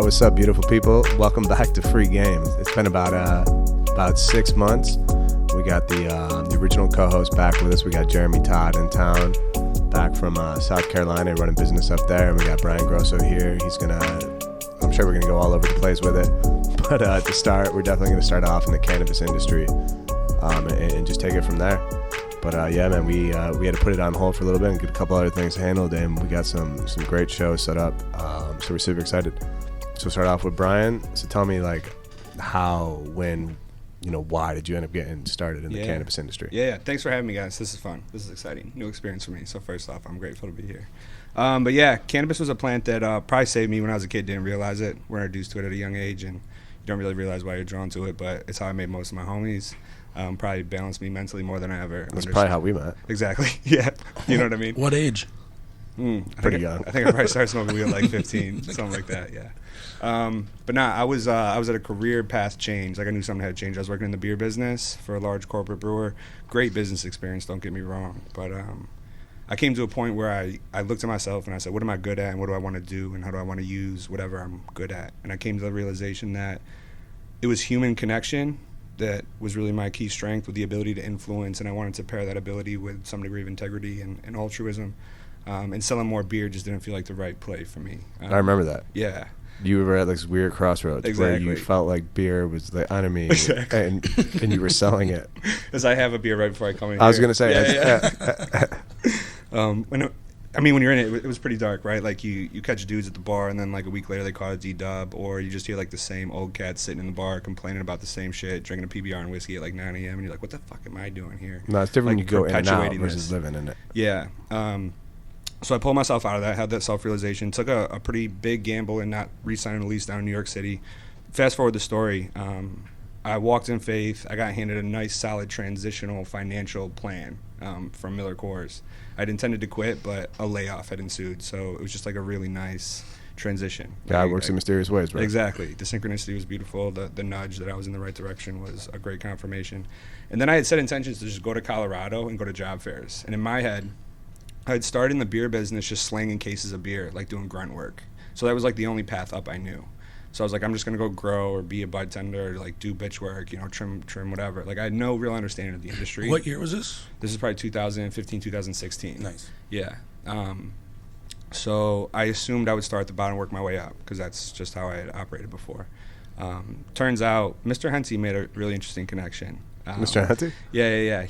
What's up, beautiful people? Welcome back to Free Game. It's been about 6 months. We got the original co-host back with us. We got Jeremy Todd in town, back from South Carolina, running business up there, and we got Brian Grosso here. I'm sure we're gonna go all over the place with it, but to start, we're definitely gonna start off in the cannabis industry, and just take it from there. But yeah, man, we had to put it on hold for a little bit and get a couple other things handled, and we got some great shows set up. So we're super excited. So we'll start off with Brian. So tell me, like, how, when, why did you end up getting started in the cannabis industry? Yeah. Thanks for having me, guys. This is fun. This is exciting. New experience for me. So first off, I'm grateful to be here. But yeah, cannabis was a plant that probably saved me when I was a kid. Didn't realize it. We're introduced to it at a young age, and you don't really realize why you're drawn to it. But it's how I made most of my homies. Probably balanced me mentally more than I ever understood. That's probably how we met. Exactly. Yeah. You know what I mean? What age? Pretty young. I think I probably started smoking weed at like 15, something like that. Yeah. But I was at a career path change. Like, I knew something had to change. I was working in the beer business for a large corporate brewer. Great business experience, don't get me wrong. But I came to a point where I looked at myself and I said, what am I good at, and what do I want to do, and how do I want to use whatever I'm good at? And I came to the realization that it was human connection that was really my key strength, with the ability to influence, and I wanted to pair that ability with some degree of integrity and altruism. And selling more beer just didn't feel like the right play for me. I remember that. Yeah. You were at this weird crossroads where you felt like beer was the enemy, and you were selling it. Because I have a beer right before I come in here. I was going to say. When you're in it, it was pretty dark, right? Like, you catch dudes at the bar, and then like a week later they call it D-dub, or you just hear like the same old cats sitting in the bar complaining about the same shit, drinking a PBR and whiskey at like 9 a.m. and you're like, what the fuck am I doing here? No, it's different like, when you go in and out versus living in it. Yeah. So I pulled myself out of that, had that self-realization, took a pretty big gamble in not re-signing a lease down in New York City. Fast forward the story. I walked in faith. I got handed a nice, solid transitional financial plan from Miller Coors. I'd intended to quit, but a layoff had ensued. So it was just like a really nice transition. God works in mysterious ways, right? Exactly. The synchronicity was beautiful. The nudge that I was in the right direction was a great confirmation. And then I had set intentions to just go to Colorado and go to job fairs. And in my head, I had started in the beer business just slanging cases of beer, like doing grunt work. So that was like the only path up I knew. So I was like, I'm just going to go grow or be a bud tender, or like do bitch work, trim whatever. Like, I had no real understanding of the industry. What year was this? This is probably 2015, 2016. Nice. Yeah. So I assumed I would start at the bottom and work my way up, because that's just how I had operated before. Turns out Mr. Hensey made a really interesting connection. Mr. Hensey? Yeah.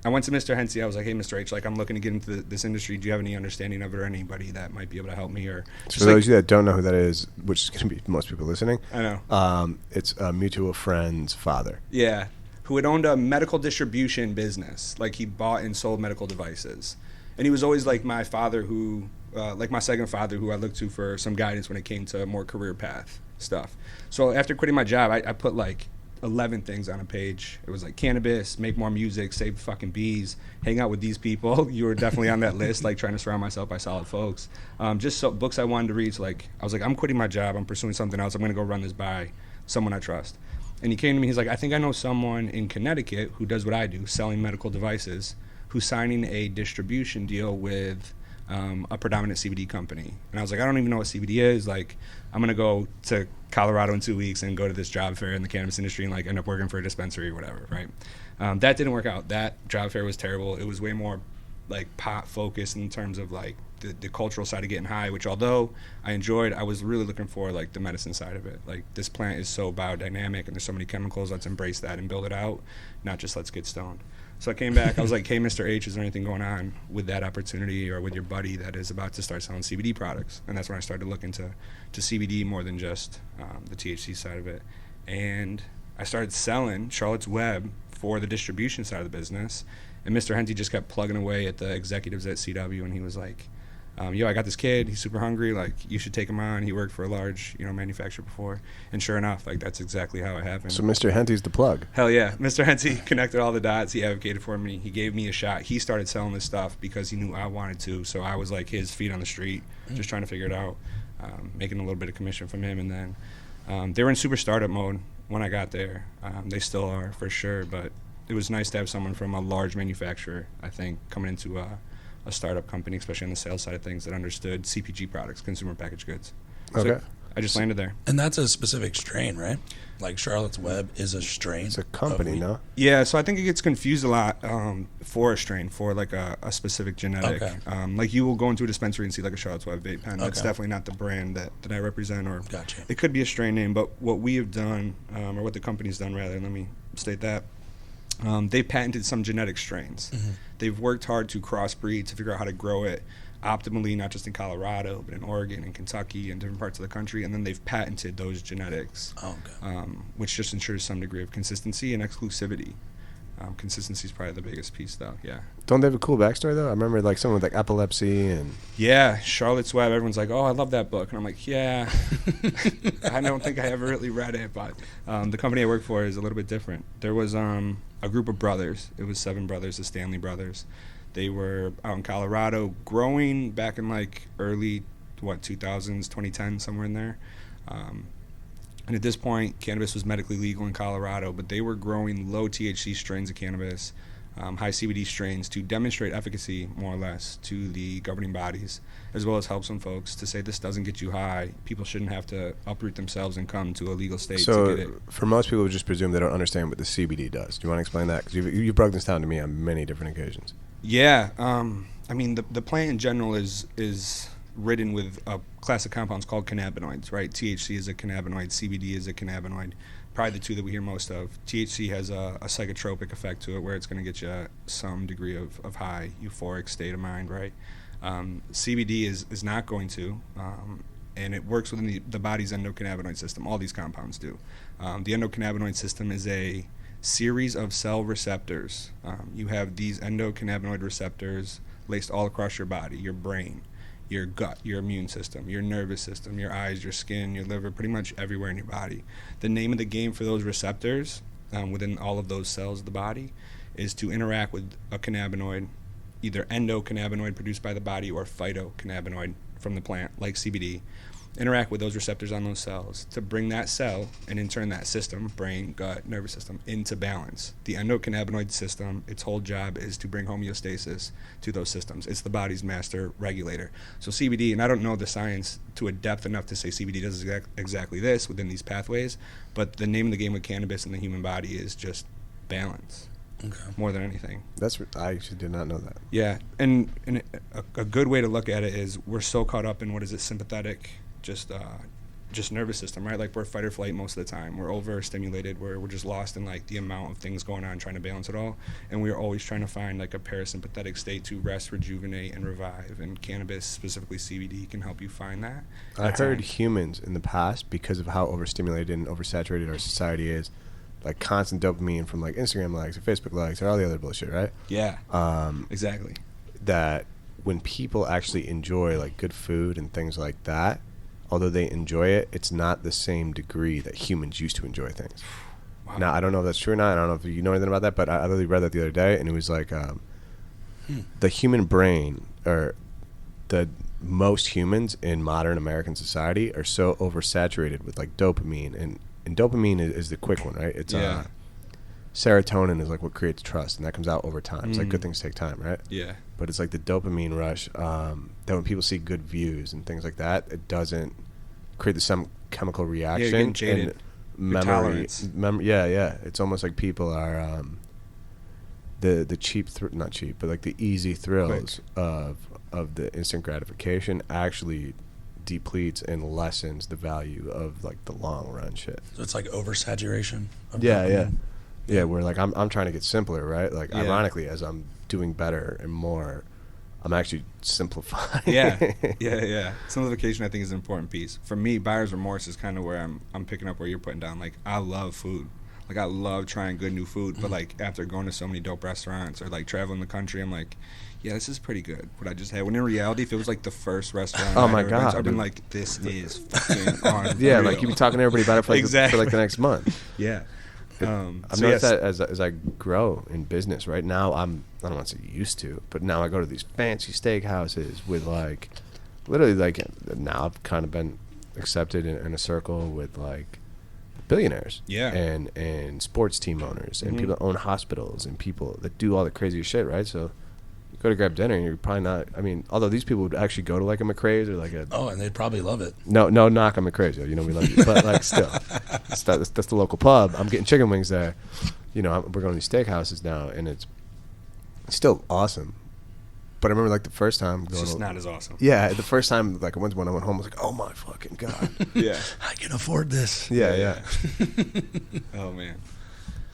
I went to Mr. Hensey. I was like, hey, Mr. H, like, I'm looking to get into this industry. Do you have any understanding of it, or anybody that might be able to help me? Or just for those of you that don't know who that is, which is going to be most people listening, I know. It's a mutual friend's father. Yeah, who had owned a medical distribution business. Like, he bought and sold medical devices. And he was always like my father who, like my second father, who I looked to for some guidance when it came to more career path stuff. So after quitting my job, I put like 11 things on a page. It was like cannabis, make more music, save fucking bees, hang out with these people. You were definitely on that list, like trying to surround myself by solid folks. Just so books I wanted to read. So like, I was like, I'm quitting my job. I'm pursuing something else. I'm going to go run this by someone I trust. And he came to me. He's like, I think I know someone in Connecticut who does what I do, selling medical devices, who's signing a distribution deal with a predominant CBD company. And I was like, I don't even know what CBD is. Like, I'm going to go to Colorado in 2 weeks and go to this job fair in the cannabis industry and like end up working for a dispensary or whatever, right? That didn't work out. That job fair was terrible. It was way more like pot focused in terms of like the cultural side of getting high, which although I enjoyed, I was really looking for like the medicine side of it. Like, this plant is so biodynamic and there's so many chemicals. Let's embrace that and build it out, not just let's get stoned. So I came back. I was like, hey, Mr. H, is there anything going on with that opportunity or with your buddy that is about to start selling CBD products? And that's when I started looking to CBD more than just the THC side of it. And I started selling Charlotte's Web for the distribution side of the business. And Mr. Hensey just kept plugging away at the executives at CW, and he was like, yo, I got this kid, he's super hungry, like, you should take him on. He worked for a large, manufacturer before. And sure enough, like, that's exactly how it happened. So Mr. Hensey's the plug. Hell yeah. Mr. Hensey connected all the dots. He advocated for me. He gave me a shot. He started selling this stuff because he knew I wanted to. So I was like his feet on the street, just trying to figure it out, making a little bit of commission from him. And then they were in super startup mode when I got there. They still are, for sure. But it was nice to have someone from a large manufacturer, I think, coming into a startup company, especially on the sales side of things, that understood CPG products, consumer packaged goods. Okay. I just landed there. And that's a specific strain, right? Like Charlotte's Web is a strain. It's a company, no? Yeah, so I think it gets confused a lot for a strain, for like a specific genetic. Okay. Like you will go into a dispensary and see like a Charlotte's Web vape pen. That's definitely not the brand that I represent, or Gotcha. It could be a strain name. But what we have done, or what the company's done rather, let me state that, they've patented some genetic strains. Mm-hmm. They've worked hard to crossbreed, to figure out how to grow it optimally, not just in Colorado, but in Oregon and Kentucky and different parts of the country. And then they've patented those genetics, which just ensures some degree of consistency and exclusivity. Consistency is probably the biggest piece, though. Yeah. Don't they have a cool backstory, though? I remember like someone with like epilepsy and... Yeah, Charlotte's Web, everyone's like, oh, I love that book. And I'm like, yeah. I don't think I ever really read it, but the company I work for is a little bit different. There was a group of brothers. It was 7 brothers, the Stanley brothers. They were out in Colorado growing back in like early, 2000s, 2010, somewhere in there. And at this point, cannabis was medically legal in Colorado, but they were growing low THC strains of cannabis, high CBD strains, to demonstrate efficacy, more or less, to the governing bodies, as well as help some folks to say this doesn't get you high. People shouldn't have to uproot themselves and come to a legal state to get it. So for most people, just presume they don't understand what the CBD does. Do you want to explain that? Because you've broken this down to me on many different occasions. Yeah, I mean, the plant in general is ridden with a class of compounds called cannabinoids, right? THC is a cannabinoid, CBD is a cannabinoid, probably the two that we hear most of. THC has a psychotropic effect to it, where it's going to get you some degree of high, euphoric state of mind, right? CBD is not going to, and it works within the body's endocannabinoid system. All these compounds do. The endocannabinoid system is a series of cell receptors. You have these endocannabinoid receptors laced all across your body, your brain, your gut, your immune system, your nervous system, your eyes, your skin, your liver, pretty much everywhere in your body. The name of the game for those receptors within all of those cells of the body is to interact with a cannabinoid, either endocannabinoid produced by the body or phytocannabinoid from the plant, like CBD, interact with those receptors on those cells to bring that cell, and in turn that system, brain, gut, nervous system, into balance. The endocannabinoid system, its whole job is to bring homeostasis to those systems. It's the body's master regulator. So CBD, and I don't know the science to a depth enough to say CBD does exactly this within these pathways, but the name of the game with cannabis in the human body is just balance. Okay. More than anything. I actually did not know that. Yeah, and a good way to look at it is we're so caught up in sympathetic, just nervous system, right? Like we're fight or flight most of the time. We're overstimulated. We're just lost in like the amount of things going on, trying to balance it all. And we're always trying to find like a parasympathetic state to rest, rejuvenate, and revive. And cannabis, specifically CBD, can help you find that. I heard humans in the past, because of how overstimulated and oversaturated our society is, like constant dopamine from like Instagram likes or Facebook likes or all the other bullshit, right? Yeah. Exactly. That when people actually enjoy like good food and things like that, although they enjoy it, it's not the same degree that humans used to enjoy things. Wow. Now, I don't know if that's true or not. I don't know if you know anything about that, but I literally read that the other day, and it was like the human brain, or the most humans in modern American society are so oversaturated with like dopamine, and dopamine is the quick one, right? It's serotonin is like what creates trust, and that comes out over time. It's like good things take time, right? Yeah. But it's like the dopamine rush that when people see good views and things like that, it doesn't create some chemical reaction. Yeah, you're getting jaded. Memory. Yeah. It's almost like people are the cheap, not cheap, but like the easy thrills of the instant gratification actually depletes and lessens the value of like the long run shit. So it's like oversaturation. Yeah, where like I'm trying to get simpler, right? Like ironically, as I'm doing better and more, I'm actually simplifying. Yeah. Simplification, I think, is an important piece. For me, buyer's remorse is kind of where I'm picking up where you're putting down. Like, I love food. Like, I love trying good new food. But like after going to so many dope restaurants or like traveling the country, I'm like, yeah, this is pretty good. What I just had. When in reality, if it was like the first restaurant, oh my god, I've been like, this is fucking on. Yeah, like you be talking to everybody about it for like, for like the next month. Yeah. I've noticed that as I grow in business. Right now, I don't want to say used to, but now I go to these fancy steakhouses with like, literally like, now I've kind of been accepted in a circle with like billionaires, and sports team owners, and people that own hospitals, and people that do all the crazy shit, right? So go to grab dinner and you're probably not, I mean, although these people would actually go to like a McRae's or like a... Oh, and they'd probably love it. No knock on McRae's, you know, we love you. But like still, that's the local pub. I'm getting chicken wings there. You know, we're going to these steakhouses now and it's still awesome. But I remember like the first time going... It's just not as awesome. Yeah, the first time like when I went home, I was like, oh my fucking God. Yeah. I can afford this. Yeah. Oh, man.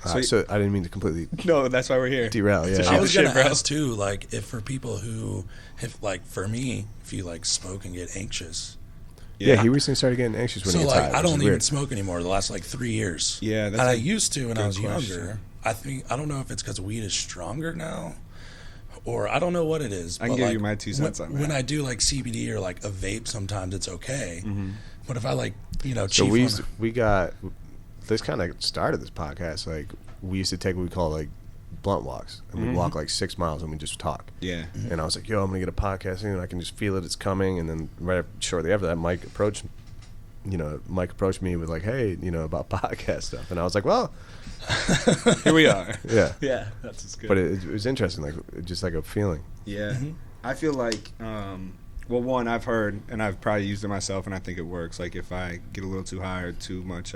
So I didn't mean to completely No, that's why we're here. derail. Yeah, I was Shit, gonna bro. ask too, like, if for people who, if like for me, if you like smoke and get anxious. Yeah, he recently started getting anxious when So he gets like, high. I don't even weird. smoke anymore. The last like 3 years. Yeah, that's and I a used to when I good was question. younger. I don't know if it's because weed is stronger now, or I don't know what it is. I can but, give like, you my 2 cents on that. When I do like CBD or like a vape, sometimes it's okay. Mm-hmm. But if I like, you know, So chief we got this kind of started this podcast. Like we used to take what we call like blunt walks, and we'd walk like 6 miles and we just talk. Yeah. And I was like, yo, I'm gonna get a podcast in, and I can just feel it, it's coming. And then shortly after that, Mike approached me with like, hey, you know, about podcast stuff, and I was like, well, Here we are. yeah. Yeah, that's just good. But it was interesting, like just like a feeling. Yeah. I feel like, well, one, I've heard, and I've probably used it myself, and I think it works. Like, if I get a little too high or too much,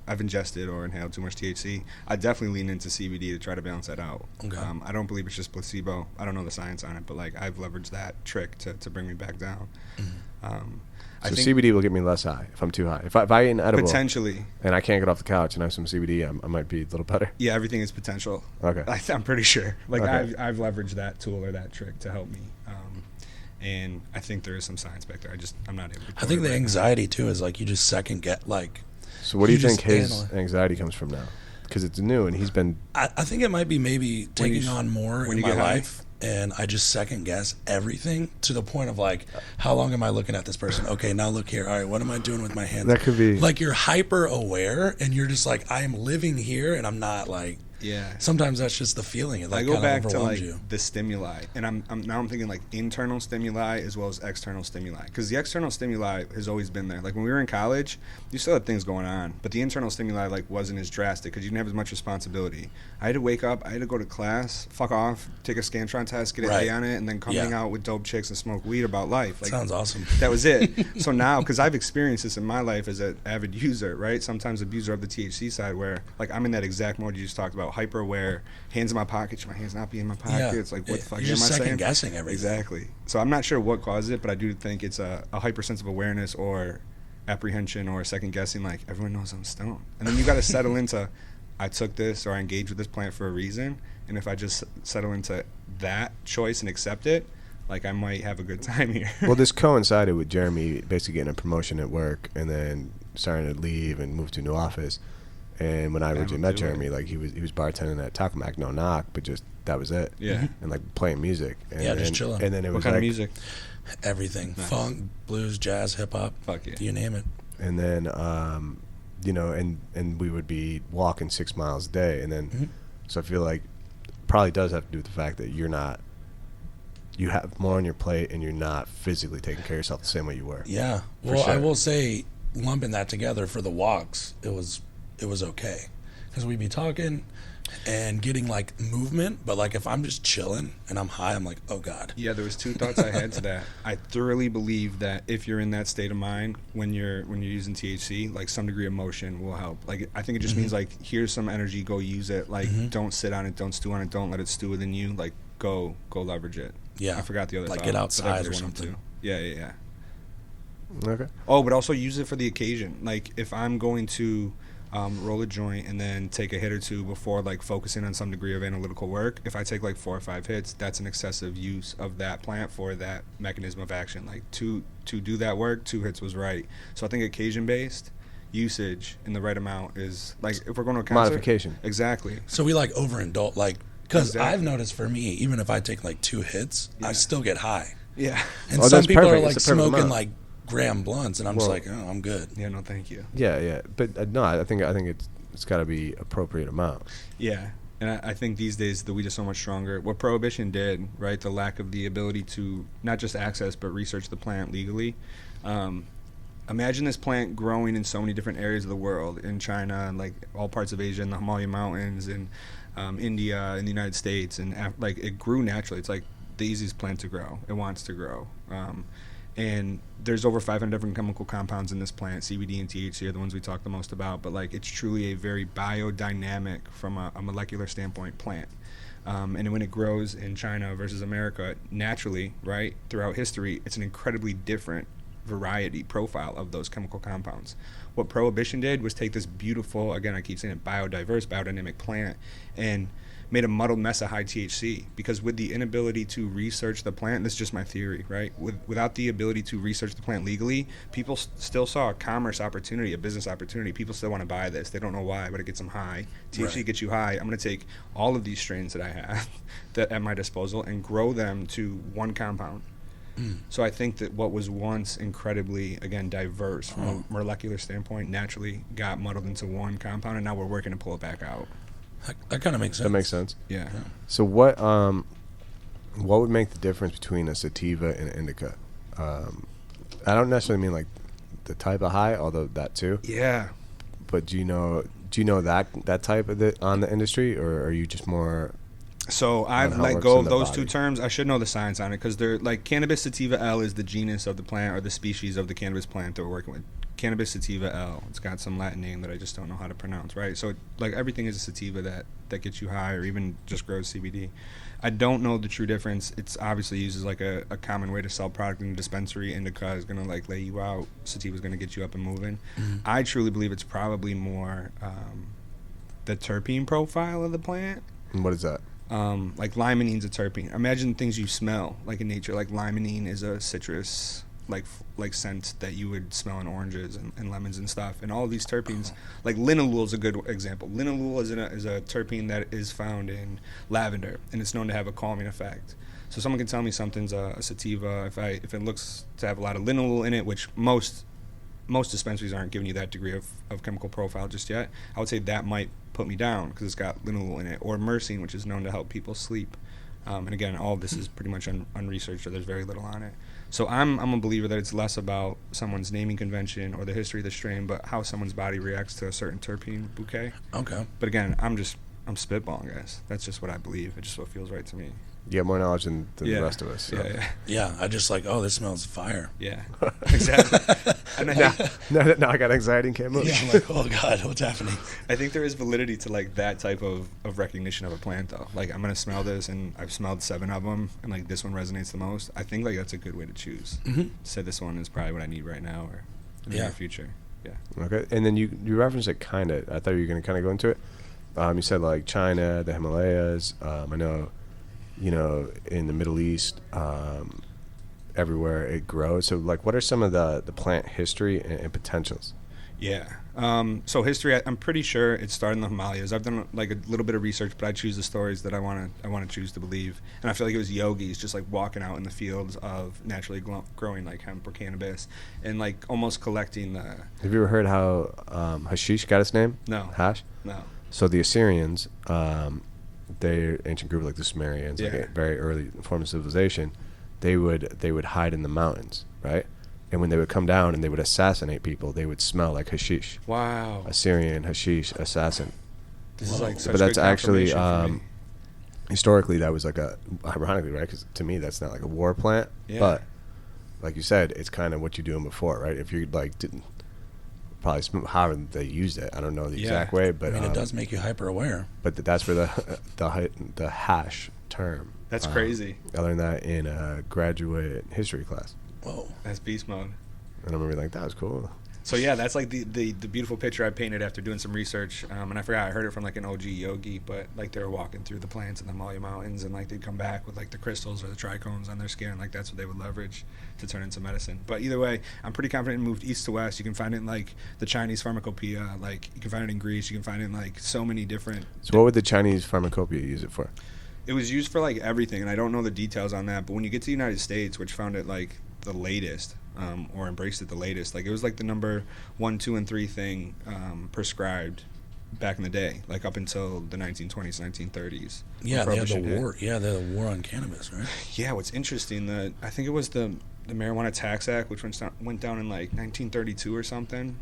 I've ingested or inhaled too much THC, I definitely lean into CBD to try to balance that out. Okay. I don't believe it's just placebo. I don't know the science on it, but, like, I've leveraged that trick to bring me back down. I So think CBD will get me less high if I'm too high. If I eat an edible potentially, and I can't get off the couch and I have some CBD, I might be a little better. yeah, everything is potential. Okay. I'm pretty sure. Like, Okay. I've leveraged that tool or that trick to help me. And I think there is some science back there. I'm not able to. I think the anxiety too is like you just second get like. So what do you just think his analyze- anxiety comes from now? Because it's new and he's been... I think it might be maybe taking you- on more when in you my get high? life, and I just second guess everything to the point of like, how long am I looking at this person? Okay, now look here. All right, what am I doing with my hands? That could be... Like you're hyper aware, and you're just like, I am living here, and I'm not like. Yeah. Sometimes that's just the feeling. It like I go kind back of to overwhelms like you. the stimuli, and I'm thinking like internal stimuli as well as external stimuli, because the external stimuli has always been there. Like when we were in college, you still had things going on, but the internal stimuli like wasn't as drastic because you didn't have as much responsibility. I had to wake up, I had to go to class, fuck off, take a Scantron test, get an Right. A on it, and then come Yeah. hang out with dope chicks and smoke weed about life. Like, Sounds awesome. that was it. So now, because I've experienced this in my life as an avid user, right? Sometimes abuser of the THC side, where like I'm in that exact mode you just talked about, hyper aware, hands in my pocket, should my hands not be in my pocket? Yeah. It's like, what the fuck You're am just I saying? second guessing everything. Exactly. So I'm not sure what caused it, but I do think it's a hyper sense of awareness or apprehension or second guessing. Like everyone knows I'm stoned, and then you got to settle into, I took this or I engaged with this plant for a reason, and if I just settle into that choice and accept it, like I might have a good time here. Well, this coincided with Jeremy basically getting a promotion at work and then starting to leave and move to a new office. And when I originally met Jeremy, like he was bartending at Taco Mac, no knock, but just that was it. Yeah. And like playing music. And, Yeah, just chilling. And then it What was kind like of music? Everything. Nice. Funk, blues, jazz, hip hop. Fuck yeah. You name it. And then you know, and we would be walking 6 miles a day, and then so I feel like probably does have to do with the fact that you have more on your plate and you're not physically taking care of yourself the same way you were. Yeah. For Well, I sure. will say, lumping that together for the walks, it was okay, because we'd be talking and getting like movement, but like if I'm just chilling and I'm high, I'm like, oh god. Yeah, there was 2 thoughts I had to that. I thoroughly believe that if you're in that state of mind when you're using THC, like some degree of motion will help. Like I think it just means like here's some energy, go use it. Like don't sit on it, don't stew on it, don't let it stew within you. Like go leverage it. Yeah. I forgot the other Like thought, get but that outside was or one of something. 2. Yeah. Okay. Oh, but also use it for the occasion. Like if I'm going to roll a joint and then take a hit or 2 before like focusing on some degree of analytical work, if I take like 4 or 5 hits, that's an excessive use of that plant for that mechanism of action. Like to do that work, 2 hits was right. So I think occasion based usage in the right amount is like if we're going to a concert, Modification. Exactly. So we like overindulge, like, because Exactly. I've noticed for me, even if I take like 2 hits, I still get high. Yeah. And Oh, some that's people perfect. are like It's the perfect smoking amount. like gram blunts, and I'm just Well- like, oh, I'm good. Yeah. No, thank you. Yeah. But no, I think it's got to be appropriate amount. Yeah. And I think these days the weed is so much stronger. What Prohibition did, right, the lack of the ability to not just access but research the plant legally. Imagine this plant growing in so many different areas of the world, in China and like all parts of Asia, in the Himalaya Mountains, and India, in the United States, and like it grew naturally. It's like the easiest plant to grow. It wants to grow. And there's over 500 different chemical compounds in this plant. CBD and THC are the ones we talk the most about, but like it's truly a very biodynamic, from a molecular standpoint, plant. And when it grows in China versus America, naturally, right, throughout history, it's an incredibly different variety profile of those chemical compounds. What Prohibition did was take this beautiful, again, I keep saying it, biodiverse, biodynamic plant, and made a muddled mess of high THC, because with the inability to research the plant, this is just my theory, right? Without the ability to research the plant legally, people still saw a commerce opportunity, a business opportunity. People still want to buy this. They don't know why, but it gets them high. THC gets you high. I'm going to take all of these strains that I have that at my disposal and grow them to one compound. So I think that what was once incredibly, again, diverse from a molecular standpoint naturally got muddled into one compound, and now we're working to pull it back out. That kind of makes sense. That makes sense. Yeah. So what would make the difference between a sativa and an indica? I don't necessarily mean like the type of high, although that too. Yeah. But do you know that type of on the industry, or are you just more? So I've let go of those two terms. I should know the science on it, because they're like Cannabis Sativa L is the genus of the plant or the species of the cannabis plant that we're working with. Cannabis Sativa L. It's got some Latin name that I just don't know how to pronounce, right? So like everything is a sativa that gets you high, or even just grows CBD. I don't know the true difference. It's obviously used as like a common way to sell product in a dispensary. Indica is going to like lay you out. Sativa is going to get you up and moving. I truly believe it's probably more the terpene profile of the plant. And what is that? Like limonene is a terpene. Imagine things you smell like in nature. Like limonene is a citrus like scent that you would smell in oranges and lemons and stuff. And all of these terpenes, like linalool is a good example. Linalool is a terpene that is found in lavender, and it's known to have a calming effect. So someone can tell me something's a sativa if it looks to have a lot of linalool in it, which most dispensaries aren't giving you that degree of chemical profile just yet. I would say that might put me down because it's got linalool in it, or myrcene, which is known to help people sleep. And again, all of this is pretty much unresearched, or there's very little on it. So I'm a believer that it's less about someone's naming convention or the history of the strain, but how someone's body reacts to a certain terpene bouquet. Okay. But again, I'm spitballing, guys. That's just what I believe. It's just what feels right to me. You have more knowledge than the rest of us. So. Yeah. I just like, this smells fire. Yeah, exactly. And now I got anxiety and can't move. Yeah, I'm like, oh God, what's happening? I think there is validity to like that type of recognition of a plant, though. Like, I'm gonna smell this, and I've smelled 7 of them, and like this one resonates the most. I think like that's a good way to choose. Say this one is probably what I need right now, or in the near future. Yeah. Okay, and then you referenced it kind of. I thought you were gonna kind of go into it. You said like China, the Himalayas. I know. In the Middle East, everywhere it grows. So, like, what are some of the plant history and potentials? Yeah. So history, I'm pretty sure it started in the Himalayas. I've done like a little bit of research, but I choose the stories that I want to choose to believe. And I feel like it was yogis just like walking out in the fields of naturally growing like hemp or cannabis, and like almost collecting the. Have you ever heard how hashish got its name? No. Hash? No. So the Assyrians. They're ancient group like the Sumerians, like a very early form of civilization. They would hide in the mountains, right? And when they would come down and they would assassinate people, they would smell like hashish. Wow. Assyrian hashish assassin. This is like such but that's good actually historically that was like ironically, right? Because to me that's not like a war plant, yeah. But like you said, it's kind of what you're doing before, right? If you like didn't. Probably how they used it. I don't know the exact way, but I mean, it does make you hyper aware. But that's for the hash term. That's crazy. I learned that in a graduate history class. Whoa, that's beast mode. And I remember like that was cool. So yeah, that's like the beautiful picture I painted after doing some research. And I forgot, I heard it from like an OG yogi, but like they were walking through the plants in the Himalaya mountains, and like they'd come back with like the crystals or the trichomes on their skin. Like that's what they would leverage to turn into medicine. But either way, I'm pretty confident it moved east to west. You can find it in like the Chinese pharmacopoeia. Like you can find it in Greece. You can find it in like so many different. So what would the Chinese pharmacopoeia use it for? It was used for like everything, and I don't know the details on that. But when you get to the United States, which found it like the latest, or embraced it the latest, like it was like the number 1, 2, and 3 thing prescribed back in the day, like up until the 1920s, 1930s. Yeah, they had the war. Yeah, they had the war on cannabis, right? Yeah, what's interesting, I think it was the Marijuana Tax Act, which went down in like 1932 or something.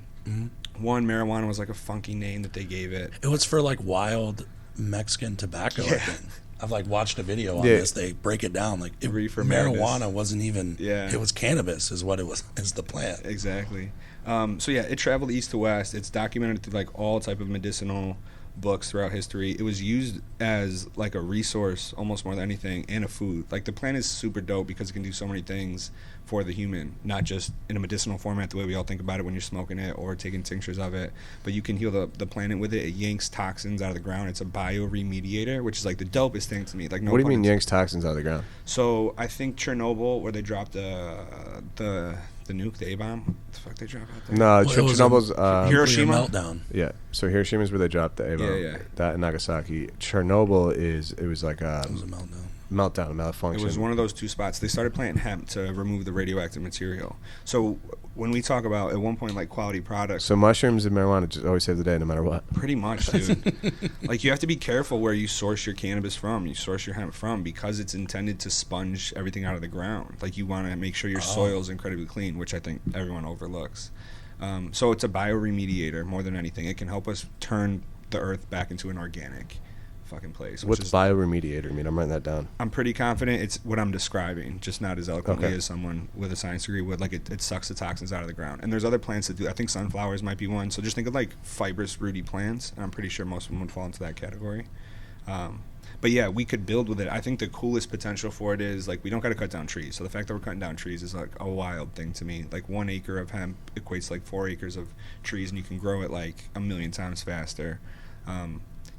One, marijuana was like a funky name that they gave it. It was for like wild Mexican tobacco, I think. I've like watched a video on this. They break it down like marijuana wasn't even. Yeah. It was cannabis, is what it was. Is the plant. Exactly. So yeah, it traveled east to west. It's documented through like all type of medicinal books throughout history. It was used as like a resource almost more than anything, and a food. Like the plant is super dope because it can do so many things for the human, not just in a medicinal format the way we all think about it when you're smoking it or taking tinctures of it, but you can heal the planet with it. It yanks toxins out of the ground. It's a bioremediator, which is like the dopest thing to me. Like, no what do you mean yanks toxins out of the ground? So I think Chernobyl, where they dropped the nuke, the A-bomb. What the fuck they dropped out there? No, Chernobyl's Hiroshima meltdown. Yeah, so Hiroshima is where they dropped the A-bomb. Yeah. That in Nagasaki. Chernobyl it was like it was a meltdown. A malfunction. It was one of those two spots. They started planting hemp to remove the radioactive material. So when we talk about at one point like quality products, so mushrooms and marijuana just always save the day no matter what. Pretty much, dude. Like, you have to be careful where you source your cannabis from, you source your hemp from, because it's intended to sponge everything out of the ground. Like, you want to make sure your soil is incredibly clean, which I think everyone overlooks. So it's a bioremediator more than anything. It can help us turn the earth back into an organic fucking place. What's bioremediator mean? I'm writing that down. I'm pretty confident it's what I'm describing, just not as eloquently as someone with a science degree would. Like, it sucks the toxins out of the ground. And there's other plants that do. I think sunflowers might be one. So just think of like fibrous, rooty plants. And I'm pretty sure most of them would fall into that category. But yeah, we could build with it. I think the coolest potential for it is, like, we don't got to cut down trees. So the fact that we're cutting down trees is like a wild thing to me. Like, 1 acre of hemp equates to like 4 acres of trees, and you can grow it like 1,000,000 times faster.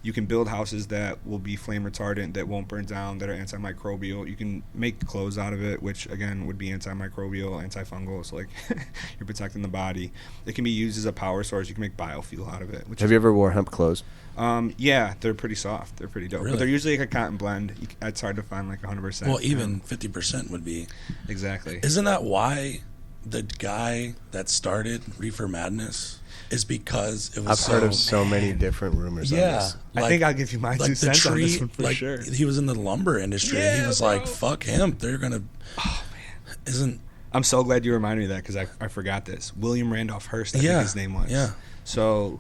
You can build houses that will be flame retardant, that won't burn down, that are antimicrobial. You can make clothes out of it, which again would be antimicrobial, antifungal. So like you're protecting the body. It can be used as a power source. You can make biofuel out of it. Have you ever wore hemp clothes? Yeah, they're pretty soft. They're pretty dope. Really? But they're usually like a cotton blend. It's hard to find like 100%. Well, even 50% would be. Exactly. Isn't that why the guy that started Reefer Madness is because it was I've heard of so many different rumors on this. I think I'll give you my 2 cents on this one for like, sure. He was in the lumber industry, and he was like, fuck hemp. They're going to... Oh, man. I'm so glad you reminded me of that, because I forgot this. William Randolph Hearst, I think his name was. Yeah. So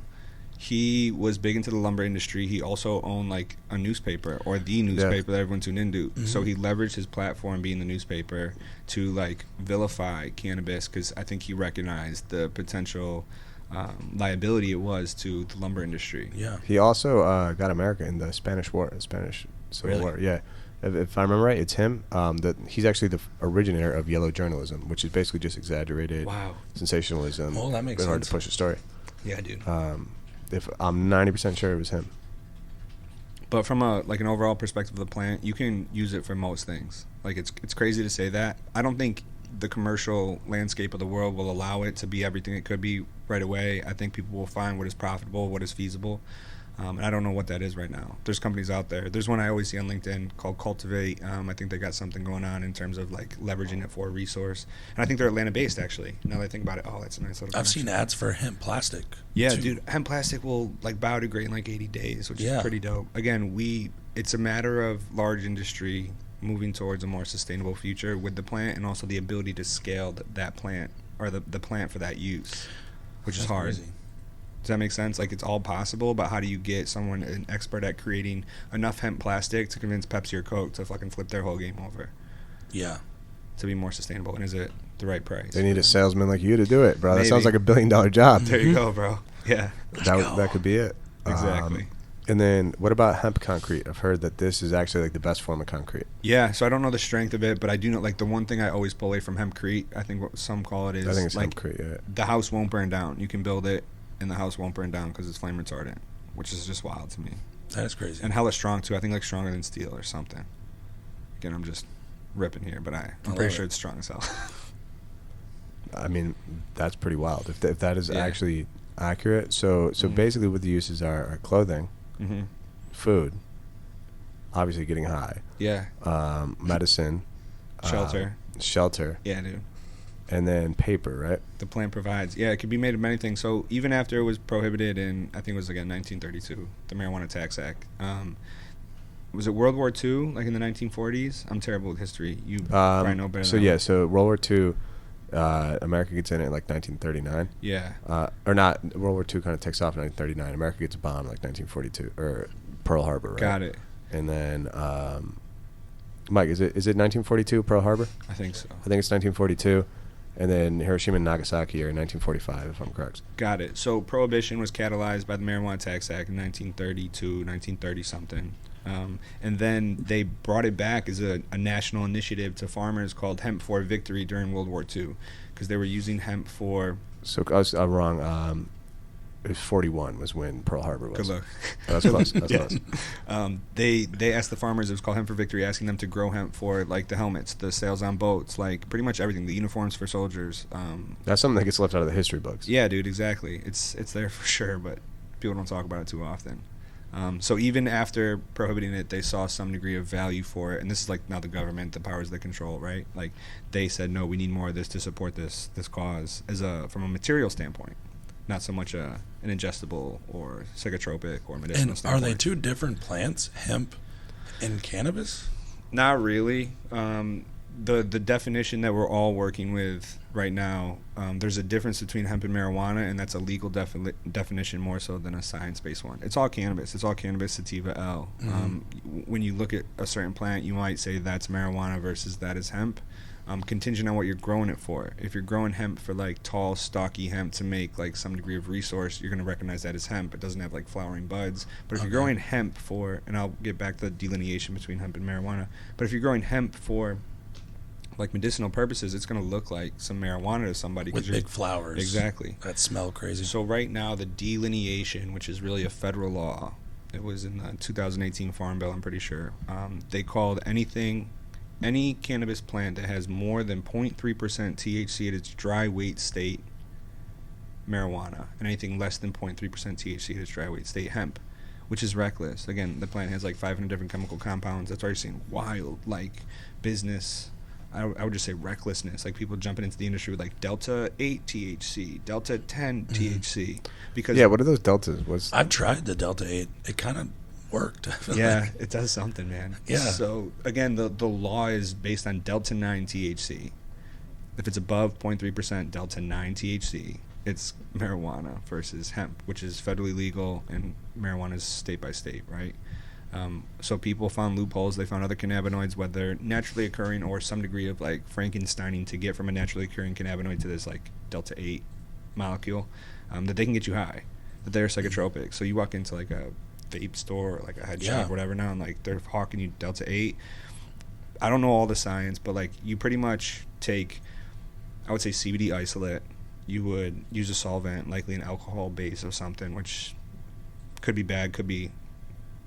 he was big into the lumber industry. He also owned like a newspaper, or the newspaper that everyone tuned into. Mm-hmm. So he leveraged his platform being the newspaper to like vilify cannabis, because I think he recognized the potential liability it was to the lumber industry. Yeah. He also got America in the Spanish Civil War. Yeah. If I remember right, it's him. He's actually the originator of yellow journalism, which is basically just exaggerated sensationalism. Oh, that makes sense. Hard to push a story. Yeah, dude. If I'm 90% sure it was him. But from an overall perspective of the plant, you can use it for most things. Like, it's crazy to say that. I don't think the commercial landscape of the world will allow it to be everything it could be right away. I think people will find what is profitable, what is feasible. And I don't know what that is right now. There's companies out there. There's one I always see on LinkedIn called Cultivate. I think they got something going on in terms of like leveraging it for a resource. And I think they're Atlanta-based, actually. Now that I think about it, that's a nice little connection. I've seen ads for hemp plastic. Yeah, too. Dude, hemp plastic will like biodegrade in like 80 days, which is pretty dope. Again, it's a matter of large industry moving towards a more sustainable future with the plant, and also the ability to scale that plant, or the plant for that use, which is hard. Crazy. Does that make sense? Like, it's all possible, but how do you get someone, an expert at creating enough hemp plastic to convince Pepsi or Coke to fucking flip their whole game over? Yeah. To be more sustainable, and is it the right price? They need a salesman like you to do it, bro. Maybe. That sounds like $1 billion job. There you go, bro. Yeah. That could be it. Exactly. And then what about hemp concrete? I've heard that this is actually like the best form of concrete. Yeah, so I don't know the strength of it, but I do know, like, the one thing I always pull away from hempcrete, I think what some call it is, I think it's like, hempcrete, yeah. The house won't burn down. You can build it, and the house won't burn down because it's flame retardant, which is just wild to me. That is crazy. And hella strong, too. I think, like, stronger than steel or something. Again, I'm just ripping here, but I'm pretty sure it's strong as hell. I mean, that's pretty wild. If that is actually accurate. So basically what the uses are clothing, food, obviously getting high. Yeah. Medicine. Shelter. Yeah, dude. And then paper, right? The plant provides. Yeah, it could be made of many things. So even after it was prohibited in, I think it was again 1932, the Marijuana Tax Act. Was it World War II, like in the 1940s? I'm terrible with history. You probably know better than me. So World War II, America gets in it in like 1939. Yeah. Or not, World War II kind of takes off in 1939. America gets a bomb in like 1942, or Pearl Harbor, right? Got it. and then Mike, is it 1942 Pearl Harbor? I think so. I think it's 1942, and then Hiroshima and Nagasaki are in 1945, if I'm correct. Got it. So Prohibition was catalyzed by the Marijuana Tax Act in 1932, 1930-something. And then they brought it back as a national initiative to farmers called Hemp for Victory during World War II, because they were using hemp for... So I was wrong. It was 41 was when Pearl Harbor was. Good luck. That's close. That's close. They asked the farmers, it was called Hemp for Victory, asking them to grow hemp for like the helmets, the sails on boats, like pretty much everything, the uniforms for soldiers. That's something that gets left out of the history books. Yeah, dude, exactly. It's there for sure, but people don't talk about it too often. So even after prohibiting it, they saw some degree of value for it, and this is like now the government, the powers that control, right? Like they said, no, we need more of this to support this cause from a material standpoint. Not so much an ingestible or psychotropic or medicinal And standpoint. are they two different plants, hemp and cannabis? Not really. The definition that we're all working with right now, there's a difference between hemp and marijuana, and that's a legal definition more so than a science-based one. It's all cannabis. It's all cannabis sativa L. When you look at a certain plant, you might say that's marijuana versus that is hemp. Contingent on what you're growing it for. If you're growing hemp for like tall, stocky hemp to make like some degree of resource, you're going to recognize that as hemp. It doesn't have like flowering buds. But if you're growing hemp for, and I'll get back to the delineation between hemp and marijuana, but if you're growing hemp for like medicinal purposes, it's going to look like some marijuana to somebody. With big flowers. Exactly. That smell crazy. So right now, the delineation, which is really a federal law, it was in the 2018 Farm Bill, I'm pretty sure, they called any cannabis plant that has more than 0.3% THC at its dry weight state marijuana, and anything less than 0.3% THC at its dry weight state hemp, which is reckless. Again, the plant has like 500 different chemical compounds. That's why you're seeing wild, like, business. I would just say recklessness, like people jumping into the industry with like Delta 8 THC, Delta 10 THC. Because what are those deltas? I've tried the Delta 8. It kind of worked. Yeah, it does something, man. Yeah. So again, the law is based on Delta 9 THC. If it's above 0.3% Delta 9 THC, it's marijuana versus hemp, which is federally legal, and marijuana is state by state, right? So people found loopholes. They found other cannabinoids, whether naturally occurring or some degree of like Frankensteining to get from a naturally occurring cannabinoid to this like Delta 8 molecule, that they can get you high, that they're psychotropic. So you walk into like a vape store or like a head shop or whatever now, and like they're hawking you Delta 8. I don't know all the science, but like you pretty much take, I would say, CBD isolate. You would use a solvent, likely an alcohol base or something, which could be bad, could be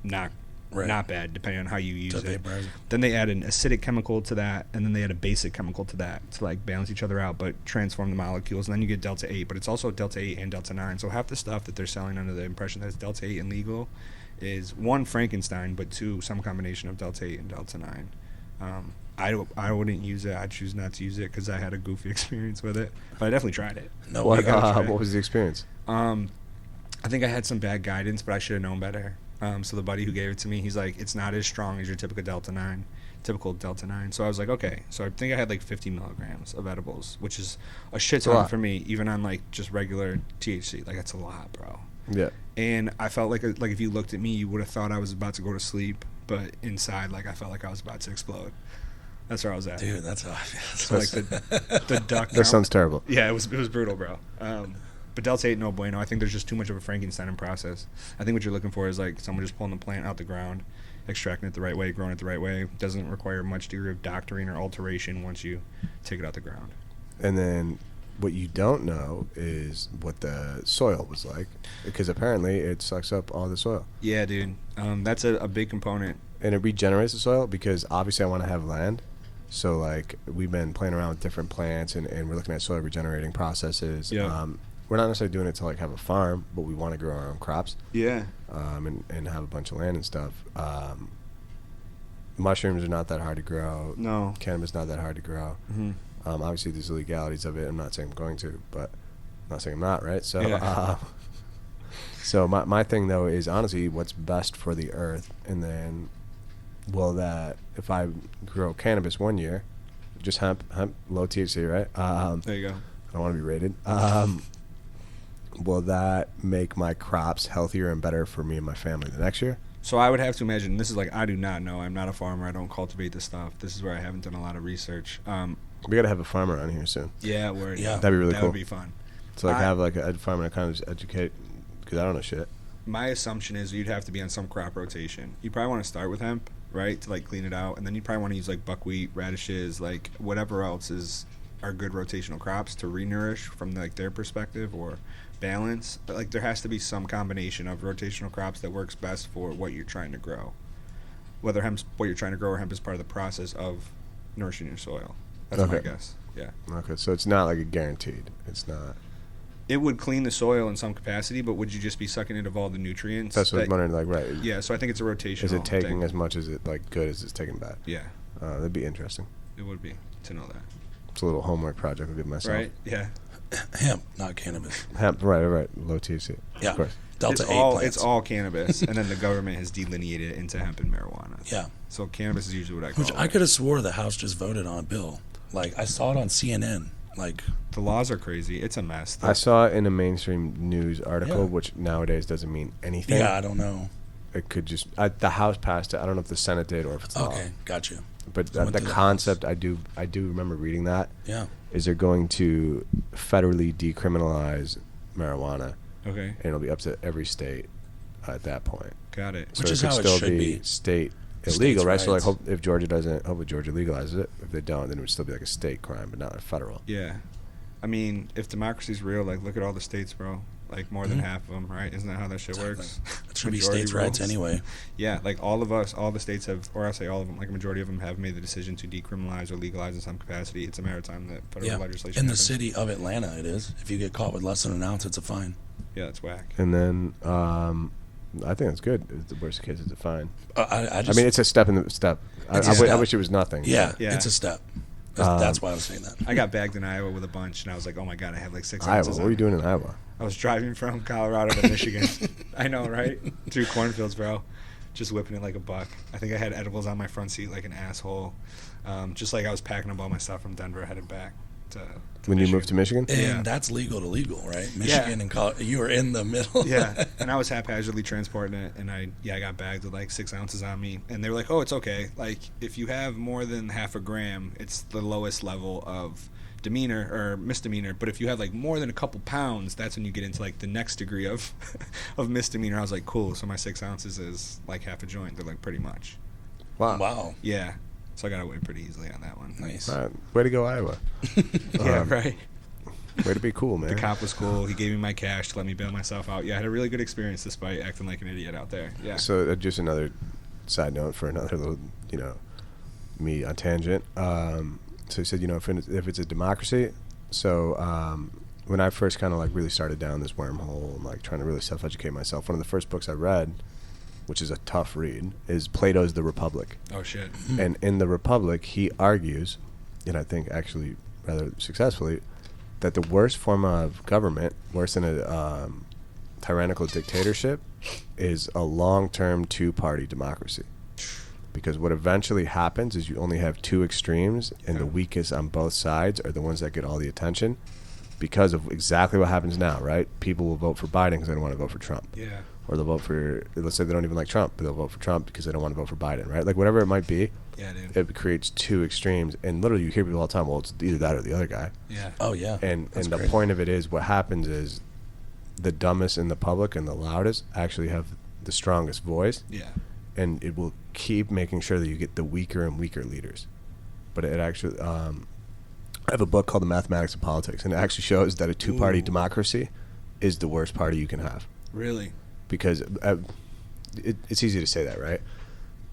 not bad, depending on how you use it. Then they add an acidic chemical to that, and then they add a basic chemical to that to like balance each other out, but transform the molecules, and then you get Delta 8. But it's also Delta 8 and Delta 9. So half the stuff that they're selling under the impression that it's Delta 8 and legal is, one, Frankenstein, but two, some combination of Delta 8 and Delta 9. I wouldn't use it. I choose not to use it because I had a goofy experience with it, but I definitely tried it. What was the experience? I think I had some bad guidance, but I should have known better. So the buddy who gave it to me, he's like, it's not as strong as your typical Delta 9. So I was like, okay. So I think I had like 50 milligrams of edibles, which is a shit ton for me, even on like just regular THC. Like, that's a lot, bro. Yeah. And I felt like if you looked at me, you would have thought I was about to go to sleep, but inside, like, I felt like I was about to explode. That's where I was at. Dude, that's how I feel. So like the duck. That sounds terrible. Yeah, it was brutal, bro. But Delta 8, no bueno. I think there's just too much of a Frankenstein process. I think what you're looking for is like someone just pulling the plant out the ground, extracting it the right way, growing it the right way. Doesn't require much degree of doctoring or alteration once you take it out the ground. And then what you don't know is what the soil was like, because apparently it sucks up all the soil. Yeah, dude. That's a big component. And it regenerates the soil, because obviously I want to have land. So like we've been playing around with different plants, and we're looking at soil regenerating processes. Yeah. We're not necessarily doing it to like have a farm, but we want to grow our own crops. Yeah. And have a bunch of land and stuff. Mushrooms are not that hard to grow. No. Cannabis not that hard to grow. Mm-hmm. Obviously there's legalities of it. I'm not saying I'm going to, but I'm not saying I'm not, right? So yeah. So my thing though is honestly what's best for the earth, and then that if I grow cannabis one year, just hemp, low THC, right? There you go. I don't want to be rated. Will that make my crops healthier and better for me and my family the next year? So I would have to imagine, this is like, I do not know. I'm not a farmer. I don't cultivate this stuff. This is where I haven't done a lot of research. We got to have a farmer on here soon. Yeah, word. Yeah. That'd be really cool. That would be fun. So like have like a farmer to kind of just educate, because I don't know shit. My assumption is you'd have to be on some crop rotation. You probably want to start with hemp, right, to like clean it out, and then you probably want to use like buckwheat, radishes, like whatever else are good rotational crops to re-nourish from like their perspective or balance. But like there has to be some combination of rotational crops that works best for what you're trying to grow. Whether hemp's what you're trying to grow or hemp is part of the process of nourishing your soil. That's my guess. Yeah. Okay, so it's not like a guaranteed. It's not. It would clean the soil in some capacity, but would you just be sucking it of all the nutrients? That's what I'm wondering. Like, right? Yeah. So I think it's a rotational. Is it taking thing. as much as it like good as it's taking bad? Yeah. That'd be interesting. It would be to know that. It's a little homework project I'll give myself. Right? Yeah. Hemp, not cannabis. Hemp, right. Low THC. Yeah. Of course. Delta 8 plants. It's all cannabis, and then the government has delineated it into hemp and marijuana. Yeah. So cannabis is usually what I call Which it. I could have swore the House just voted on a bill. Like, I saw it on CNN. Like, the laws are crazy. It's a mess. I saw it in a mainstream news article, Yeah. which nowadays doesn't mean anything. yeah, I don't know. It could just the House passed it. I don't know if the Senate did or if it's law. Okay, got you. But So it went the through the concept, I do remember reading that. Yeah. Is they're going to federally decriminalize marijuana, Okay. and it'll be up to every state at that point. Got it. So Which is could how it still should be. state States' illegal, right? So like, rights. if Georgia doesn't, hopefully Georgia legalizes it. If they don't, then it would still be like a state crime, but not a federal. Yeah. I mean, if democracy's real, like, look at all the states, bro. Like, more than Mhm. half of them, right? Isn't that how that shit Exactly. works? It should be Majority states' rights rules. anyway. Yeah, like, all of us, all the states have, or I say all of them, like, a majority of them have made the decision to decriminalize or legalize in some capacity. It's a matter of time that federal Yeah. legislation In the happens. city of Atlanta, it is. If you get caught with less than an ounce, it's a fine. Yeah, that's whack. And then I think that's good. It's the worst case, it's a fine. I I mean, it's a step in the step. I It's a step. wish it was nothing. yeah, Yeah. it's a step. That's why I was saying that. I got bagged in Iowa with a bunch, and I was like, oh my God, I have like 6 Iowa. ounces What on were you me. doing in Iowa? I was driving from Colorado to Michigan. I know, right? Through cornfields, bro. Just whipping it like a buck. I think I had edibles on my front seat like an asshole. Just like I was packing up all my stuff from Denver, headed back to When you Michigan. moved to Michigan? And Yeah. that's legal to legal, right? Michigan and Colorado. You were in the middle. Yeah, and I was haphazardly transporting it, and I got bagged with like 6 ounces on me, and they were like, "Oh, it's okay. Like if you have more than half a gram, it's the lowest level of demeanor or misdemeanor. But if you have like more than a couple pounds, that's when you get into like the next degree of of misdemeanor." I was like, "Cool." So my 6 ounces is like half a joint. They're like pretty much. Wow. Yeah. So I got away pretty easily on that one. Nice. Way to go, Iowa. Yeah, right. Way to be cool, man. The cop was cool. He gave me my cash to let me bail myself out. Yeah, I had a really good experience despite acting like an idiot out there. Yeah. So just another side note for another little, me on tangent. So you said, if it's a democracy. So when I first kind of like really started down this wormhole and like trying to really self-educate myself, one of the first books I read, which is a tough read, is Plato's The Republic. Oh shit. And in The Republic, he argues, and I think actually rather successfully, that the worst form of government, worse than a tyrannical dictatorship, is a long-term two-party democracy. Because what eventually happens is you only have two extremes, and the weakest on both sides are the ones that get all the attention because of exactly what happens now, right? People will vote for Biden because they don't want to vote for Trump. Yeah. Or they'll vote for, let's say they don't even like Trump, but they'll vote for Trump because they don't want to vote for Biden, right? Like whatever it might be, Yeah, dude. it creates two extremes. And literally you hear people all the time, well, it's either that or the other guy. Yeah. Oh, yeah. And That's the great. point of it is what happens is the dumbest in the public and the loudest actually have the strongest voice. Yeah. And it will keep making sure that you get the weaker and weaker leaders. But it actually, I have a book called The Mathematics of Politics, and it actually shows that a two-party democracy is the worst party you can have. Really? Because it's easy to say that, right?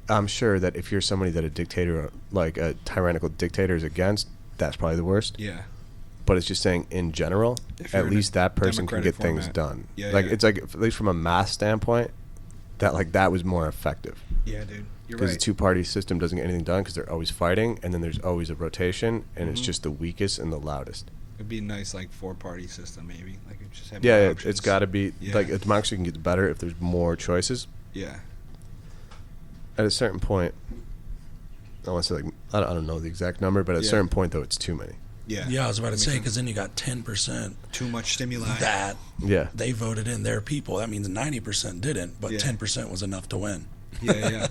I'm sure that if you're somebody that a dictator, like a tyrannical dictator, is against, that's probably the worst. Yeah. But it's just saying, in general, If you're at in a least that person can democratic get things format. done. Yeah, like yeah. it's like, at least from a math standpoint, that was more effective. Yeah, dude. You're Because right. the two-party system doesn't get anything done because they're always fighting, and then there's always a rotation, and it's just the weakest and the loudest. It'd be a nice like 4-party system maybe. Like it just have Yeah, more it's options. got to be Yeah. like a democracy can get better if there's more choices. Yeah. At a certain point, I want to say like I don't know the exact number, but at a Yeah. certain point though, it's too many. Yeah. Yeah, I was about to Makes say, sense. because then you got 10% Too much stimuli. that Yeah, they voted in their people. That means 90% didn't, but Yeah. 10% was enough to win. Yeah.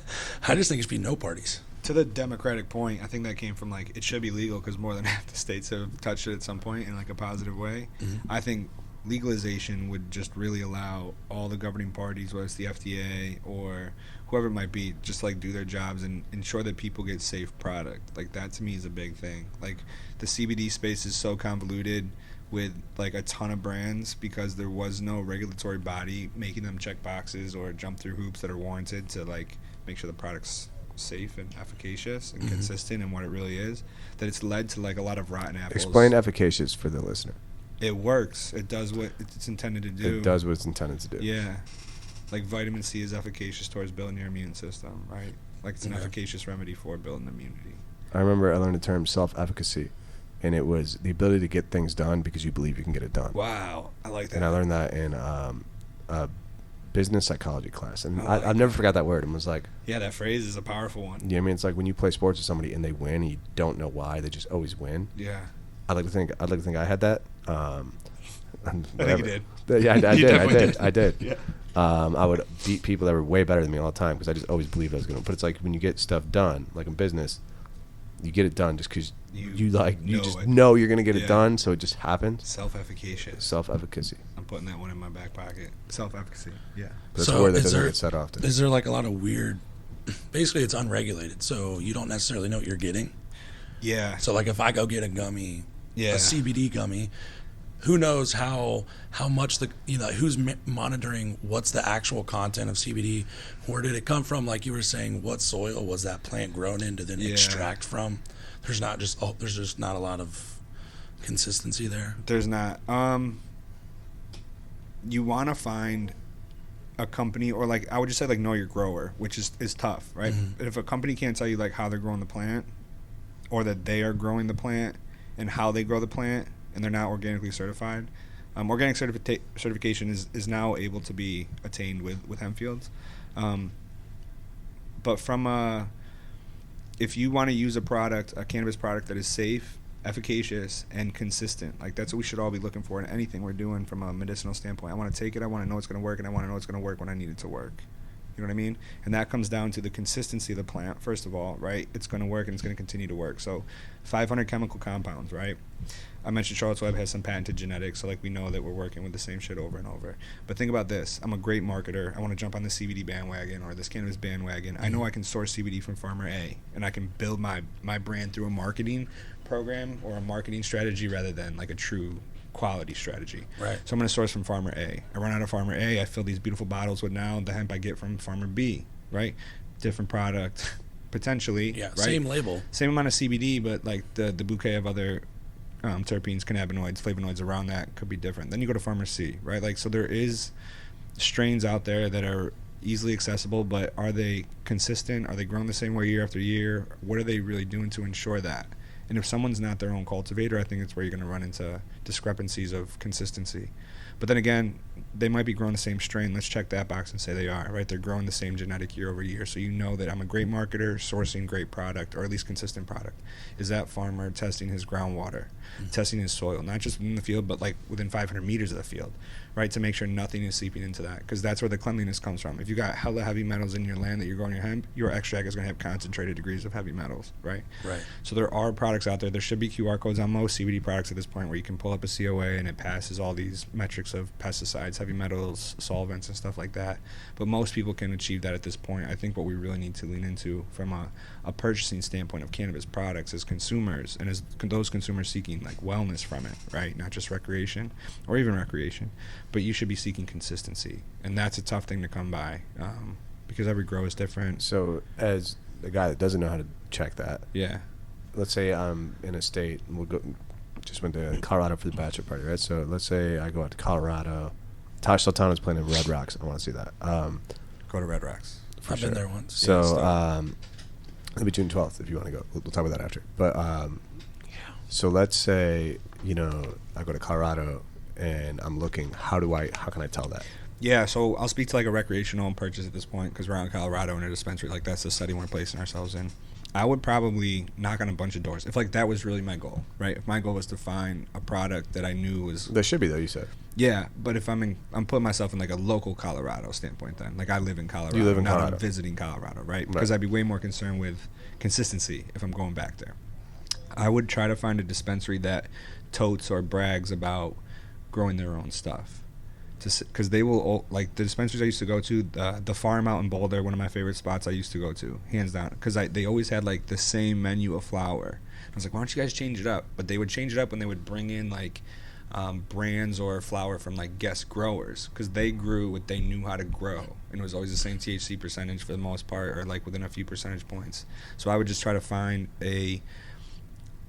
I just think it should be no parties. To the Democratic point, I think that came from like it should be legal because more than half the states have touched it at some point in like a positive way. I think legalization would just really allow all the governing parties, whether it's the FDA or whoever it might be, just like do their jobs and ensure that people get safe product. Like that to me is a big thing. Like the CBD space is so convoluted with like a ton of brands because there was no regulatory body making them check boxes or jump through hoops that are warranted to like make sure the product's safe and efficacious and consistent in what it really is, that it's led to like a lot of rotten apples. Explain efficacious for the listener. It works. It does what it's intended to do. It does what it's intended to do. Yeah. Like vitamin C is efficacious towards building your immune system, right? Like it's an efficacious remedy for building immunity. I remember I learned the term self-efficacy, and it was the ability to get things done because you believe you can get it done. Wow. I like that. And I learned that in a business psychology class. And I've never forgot that word. And was like... Yeah, that phrase is a powerful one. Yeah, I mean, it's like when you play sports with somebody and they win and you don't know why, they just always win. Yeah. I'd like to think I had that. I think you did. Yeah, I did. Yeah. I would beat people that were way better than me all the time because I just always believed I was going to. But it's like when you get stuff done, like in business, you get it done just because you just know you're going to get it done, so it just happens. Self-efficacious. Self-efficacy. I'm putting that one in my back pocket. Self-efficacy. Yeah. That's a word that doesn't get said often. Is there like a lot of weird... Basically, it's unregulated, so you don't necessarily know what you're getting. Yeah. So like if I go get a gummy, a CBD gummy, who knows how much who's monitoring what's the actual content of CBD? Where did it come from? Like you were saying, what soil was that plant grown in to then extract from? There's just not a lot of consistency there. There's not. You want to find a company, or like I would just say like know your grower, which is tough, right? But if a company can't tell you like how they're growing the plant, or that they are growing the plant and how they grow the plant, and they're not organically certified. Organic certification is now able to be attained with hemp fields. But from if you want to use a cannabis product that is safe, efficacious, and consistent, like that's what we should all be looking for in anything we're doing from a medicinal standpoint. I want to take it, I want to know it's going to work, and I want to know it's going to work when I need it to work. You know what I mean? And that comes down to the consistency of the plant, first of all, right? It's going to work and it's going to continue to work. So 500 chemical compounds, right? I mentioned Charlotte's Web has some patented genetics, so like we know that we're working with the same shit over and over. But think about this. I'm a great marketer. I want to jump on the CBD bandwagon or this cannabis bandwagon. I know I can source CBD from farmer A, and I can build my brand through a marketing program or a marketing strategy rather than like a true quality strategy. Right. So I'm going to source from farmer A. I run out of farmer A. I fill these beautiful bottles with now the hemp I get from farmer B, right? Different product, potentially. Yeah, right? same label. Same amount of CBD, but like the bouquet of other terpenes, cannabinoids, flavonoids around that could be different. Then you go to farmer C, right? Like, so there is strains out there that are easily accessible, but are they consistent? Are they growing the same way year after year? What are they really doing to ensure that? And if someone's not their own cultivator, I think it's where you're going to run into discrepancies of consistency. But then again, they might be growing the same strain. Let's check that box and say they are, right? They're growing the same genetic year over year. So you know that I'm a great marketer sourcing great product, or at least consistent product. Is that farmer testing his groundwater, testing his soil, not just within the field, but like within 500 meters of the field, right? To make sure nothing is seeping into that, because that's where the cleanliness comes from. If you got hella heavy metals in your land that you're growing your hemp, your extract is going to have concentrated degrees of heavy metals, right? Right. So there are products out there. There should be QR codes on most CBD products at this point where you can pull up a COA and it passes all these metrics of pesticides, heavy metals, solvents, and stuff like that. But most people can achieve that at this point. I think what we really need to lean into from a purchasing standpoint of cannabis products as consumers, and as those consumers seeking like wellness from it, right? Not just recreation or even recreation, but you should be seeking consistency. And that's a tough thing to come by because every grow is different. So as the guy that doesn't know how to check that, Yeah. let's say I'm in a state and just went to Colorado for the bachelor party, right? So let's say I go out to Colorado. Tosh Sultana's playing in Red Rocks. I want to see that. Go to Red Rocks. I've been there once. So it'll be June 12th if you want to go. We'll talk about that after. But so let's say, I go to Colorado and I'm looking, how can I tell that? Yeah, so I'll speak to like a recreational purchase at this point because we're out in Colorado in a dispensary. Like that's the setting we're placing ourselves in. I would probably knock on a bunch of doors if like that was really my goal, right? If my goal was to find a product that I knew was There should be though, you said. Yeah, but if I'm putting myself in like a local Colorado standpoint, then like I live in Colorado. You live in not Colorado. I'm visiting Colorado, right? Because I'd be way more concerned with consistency if I'm going back there. I would try to find a dispensary that totes or brags about growing their own stuff. Because they will, like the dispensaries I used to go to, the farm out in Boulder, one of my favorite spots I used to go to, hands down. Because they always had like the same menu of flower. I was like, why don't you guys change it up? But they would change it up when they would bring in like brands or flower from like guest growers, because they grew what they knew how to grow, and it was always the same THC percentage for the most part, or like within a few percentage points. So I would just try to find a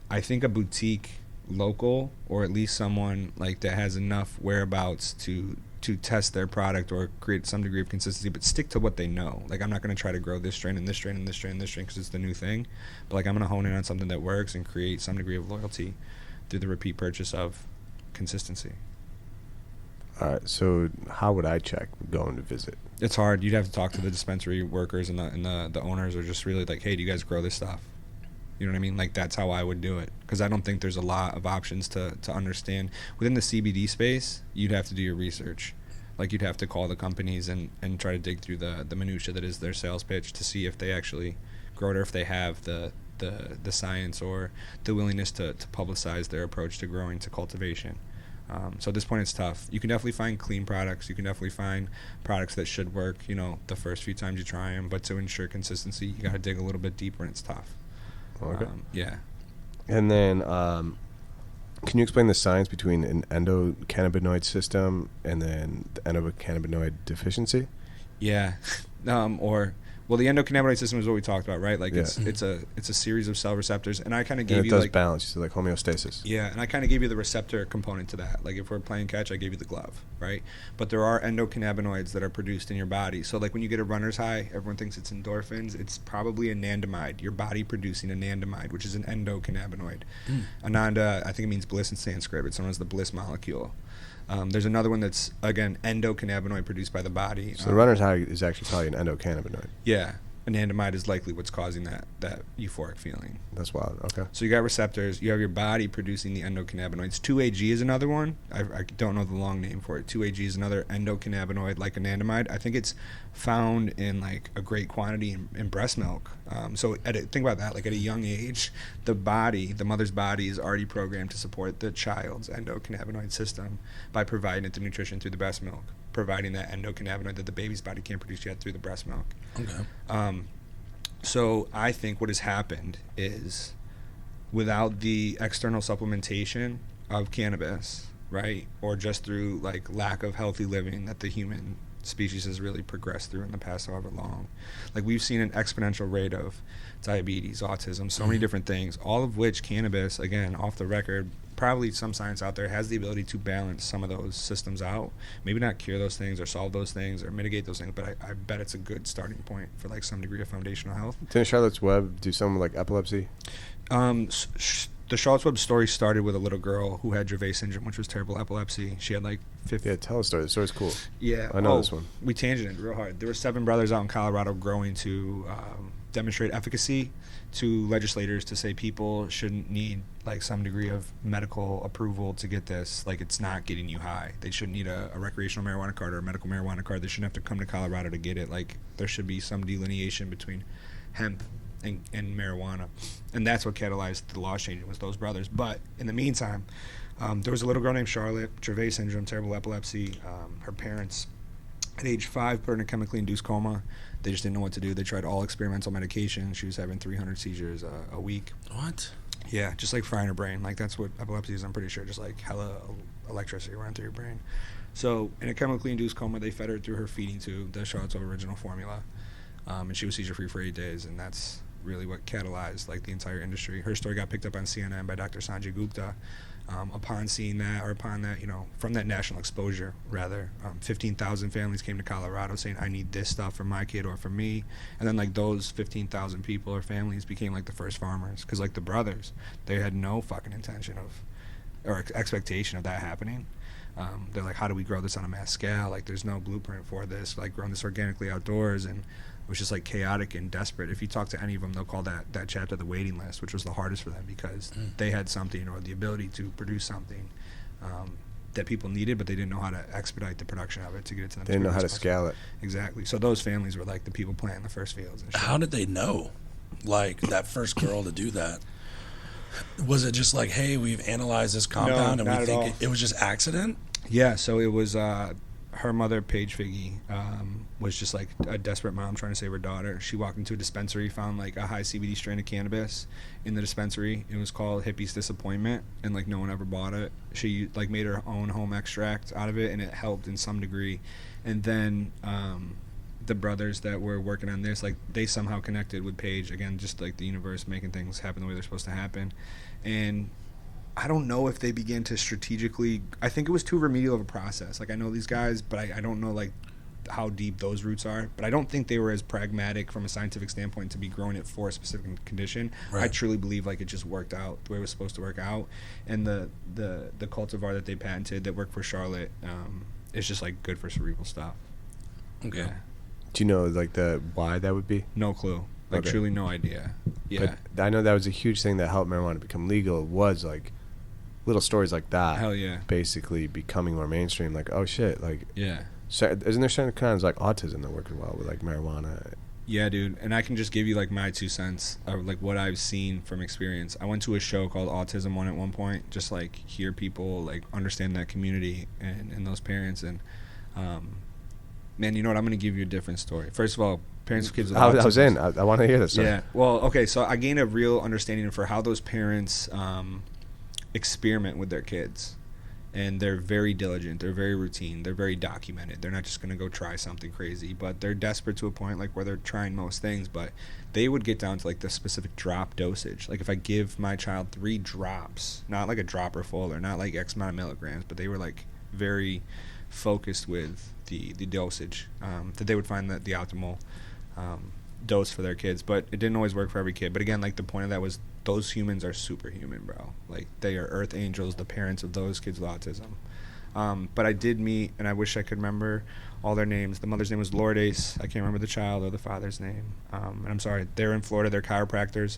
boutique local, or at least someone like that has enough whereabouts to test their product or create some degree of consistency, but stick to what they know. Like I'm not going to try to grow this strain and this strain and this strain and this strain because it's the new thing, but like I'm going to hone in on something that works and create some degree of loyalty through the repeat purchase of consistency. All right, so how would I check going to visit? It's hard. You'd have to talk to the dispensary workers and the owners, or just really like, hey, do you guys grow this stuff? You know what I mean? Like that's how I would do it, because I don't think there's a lot of options to understand. Within the CBD space, you'd have to do your research. Like you'd have to call the companies and try to dig through the minutia that is their sales pitch to see if they actually grow it, or if they have the science or the willingness to publicize their approach to growing, to cultivation. So at this point it's tough. You can definitely find clean products. You can definitely find products that should work, you know, the first few times you try them, but to ensure consistency, you got to dig a little bit deeper, and it's tough. Okay. Yeah. And then, can you explain the science between an endocannabinoid system and then the endocannabinoid deficiency? Yeah. Well, the endocannabinoid system is what we talked about, right? Like it's a series of cell receptors, and I kind of gave and it you does like balance, you said, like homeostasis. Yeah, and I kind of gave you the receptor component to that. Like if we're playing catch, I gave you the glove, right? But there are endocannabinoids that are produced in your body. So like when you get a runner's high, everyone thinks it's endorphins. It's probably anandamide. Your body producing anandamide, which is an endocannabinoid. Ananda, I think it means bliss in Sanskrit. It's known as the bliss molecule. There's another one that's, again, endocannabinoid produced by the body. So the runner's high is actually probably an endocannabinoid. Yeah. Anandamide is likely what's causing that euphoric feeling. That's wild. Okay. So you got receptors. You have your body producing the endocannabinoids. 2-AG is another one. I don't know the long name for it. 2-AG is another endocannabinoid like anandamide. I think it's found in like a great quantity in breast milk. So think about that. Like at a young age, the mother's body is already programmed to support the child's endocannabinoid system by providing it the nutrition through the breast milk, providing that endocannabinoid that the baby's body can't produce yet through the breast milk. Okay. So I think what has happened is, without the external supplementation of cannabis, right, or just through like lack of healthy living that the human species has really progressed through in the past however long, like we've seen an exponential rate of diabetes, autism, so many different things, all of which cannabis, again, off the record, probably some science out there has the ability to balance some of those systems out. Maybe not cure those things or solve those things or mitigate those things, but I bet it's a good starting point for like some degree of foundational health. Didn't Charlotte's Web do something like epilepsy? The Charlotte's Web story started with a little girl who had Dravet syndrome, which was terrible epilepsy. She had like 50. Yeah, tell a story. The story's cool. Yeah. I know this one. We tangented real hard. There were 7 brothers out in Colorado growing to demonstrate efficacy to legislators to say people shouldn't need like some degree of medical approval to get this. Like it's not getting you high. They shouldn't need a recreational marijuana card or a medical marijuana card. They shouldn't have to come to Colorado to get it. Like there should be some delineation between hemp and marijuana. And that's what catalyzed the law changing, was those brothers. But in the meantime, there was a little girl named Charlotte, Dravet syndrome, terrible epilepsy. Her parents at age 5 put her in a chemically induced coma. They just didn't know what to do. They tried all experimental medication. She was having 300 seizures a week. What? Yeah, just like frying her brain. Like that's what epilepsy is, I'm pretty sure. Just like hella electricity running through your brain. So in a chemically induced coma, they fed her through her feeding tube, the Charlotte's Web original formula. And she was seizure free for 8 days, and that's really what catalyzed like the entire industry. Her story got picked up on CNN by Dr. Sanjay Gupta. Upon seeing that, or upon that, you know, from that national exposure, rather, 15,000 families came to Colorado saying, I need this stuff for my kid or for me. And then like those 15,000 people or families became like the first farmers, because like the brothers, they had no fucking intention of, or expectation of that happening. They're like, how do we grow this on a mass scale? Like there's no blueprint for this, like growing this organically outdoors. And was just like chaotic and desperate. If you talk to any of them, they'll call that chapter the waiting list, which was the hardest for them because they had something or the ability to produce something that people needed, but they didn't know how to expedite the production of it to get it to them. They didn't know how to scale it. Exactly. So those families were like the people planting the first fields and shit. How did they know, like, that first girl to do that? Was it just like, hey, we've analyzed this compound and we think it was just accident? Yeah, so it was her mother, Paige Figge, was just like a desperate mom trying to save her daughter. She walked into a dispensary, found like a high CBD strain of cannabis in the dispensary. It was called Hippie's Disappointment, and like no one ever bought it. She like made her own home extract out of it, and it helped in some degree. And then the brothers that were working on this, like they somehow connected with Paige, again, just like the universe making things happen the way they're supposed to happen. And I don't know if they began to strategically, I think it was too remedial of a process. Like I know these guys, but I don't know like how deep those roots are, but I don't think they were as pragmatic from a scientific standpoint to be growing it for a specific condition. Right. I truly believe like it just worked out the way it was supposed to work out. And the cultivar that they patented that worked for Charlotte is just like good for cerebral stuff. Okay. Yeah. Do you know like the why that would be? No clue. Like truly no idea. Yeah. But I know that was a huge thing that helped marijuana become legal, was like little stories like that. Hell yeah. Basically becoming more mainstream. Like, oh shit, like yeah. So isn't there certain kinds like autism that work well with like marijuana? Yeah, dude. And I can just give you like my 2 cents of like what I've seen from experience. I went to a show called Autism One at one point, just like hear people like understand that community and those parents. And man, you know what? I'm gonna give you a different story. First of all, parents of kids with autism. I was in. I want to hear this story. Yeah. Well, okay. So I gained a real understanding for how those parents experiment with their kids. And they're very diligent, they're very routine, they're very documented. They're not just going to go try something crazy, but they're desperate to a point like where they're trying most things, but they would get down to like the specific drop dosage. Like if I give my child 3 drops, not like a dropper full or not like X amount of milligrams, but they were like very focused with the dosage, that they would find that the optimal dose for their kids. But it didn't always work for every kid. But again, like the point of that was those humans are superhuman, bro. Like they are earth angels, the parents of those kids with autism. But I did meet, and I wish I could remember all their names. The mother's name was Lourdes. I can't remember the child or the father's name. And I'm sorry, they're in Florida, they're chiropractors.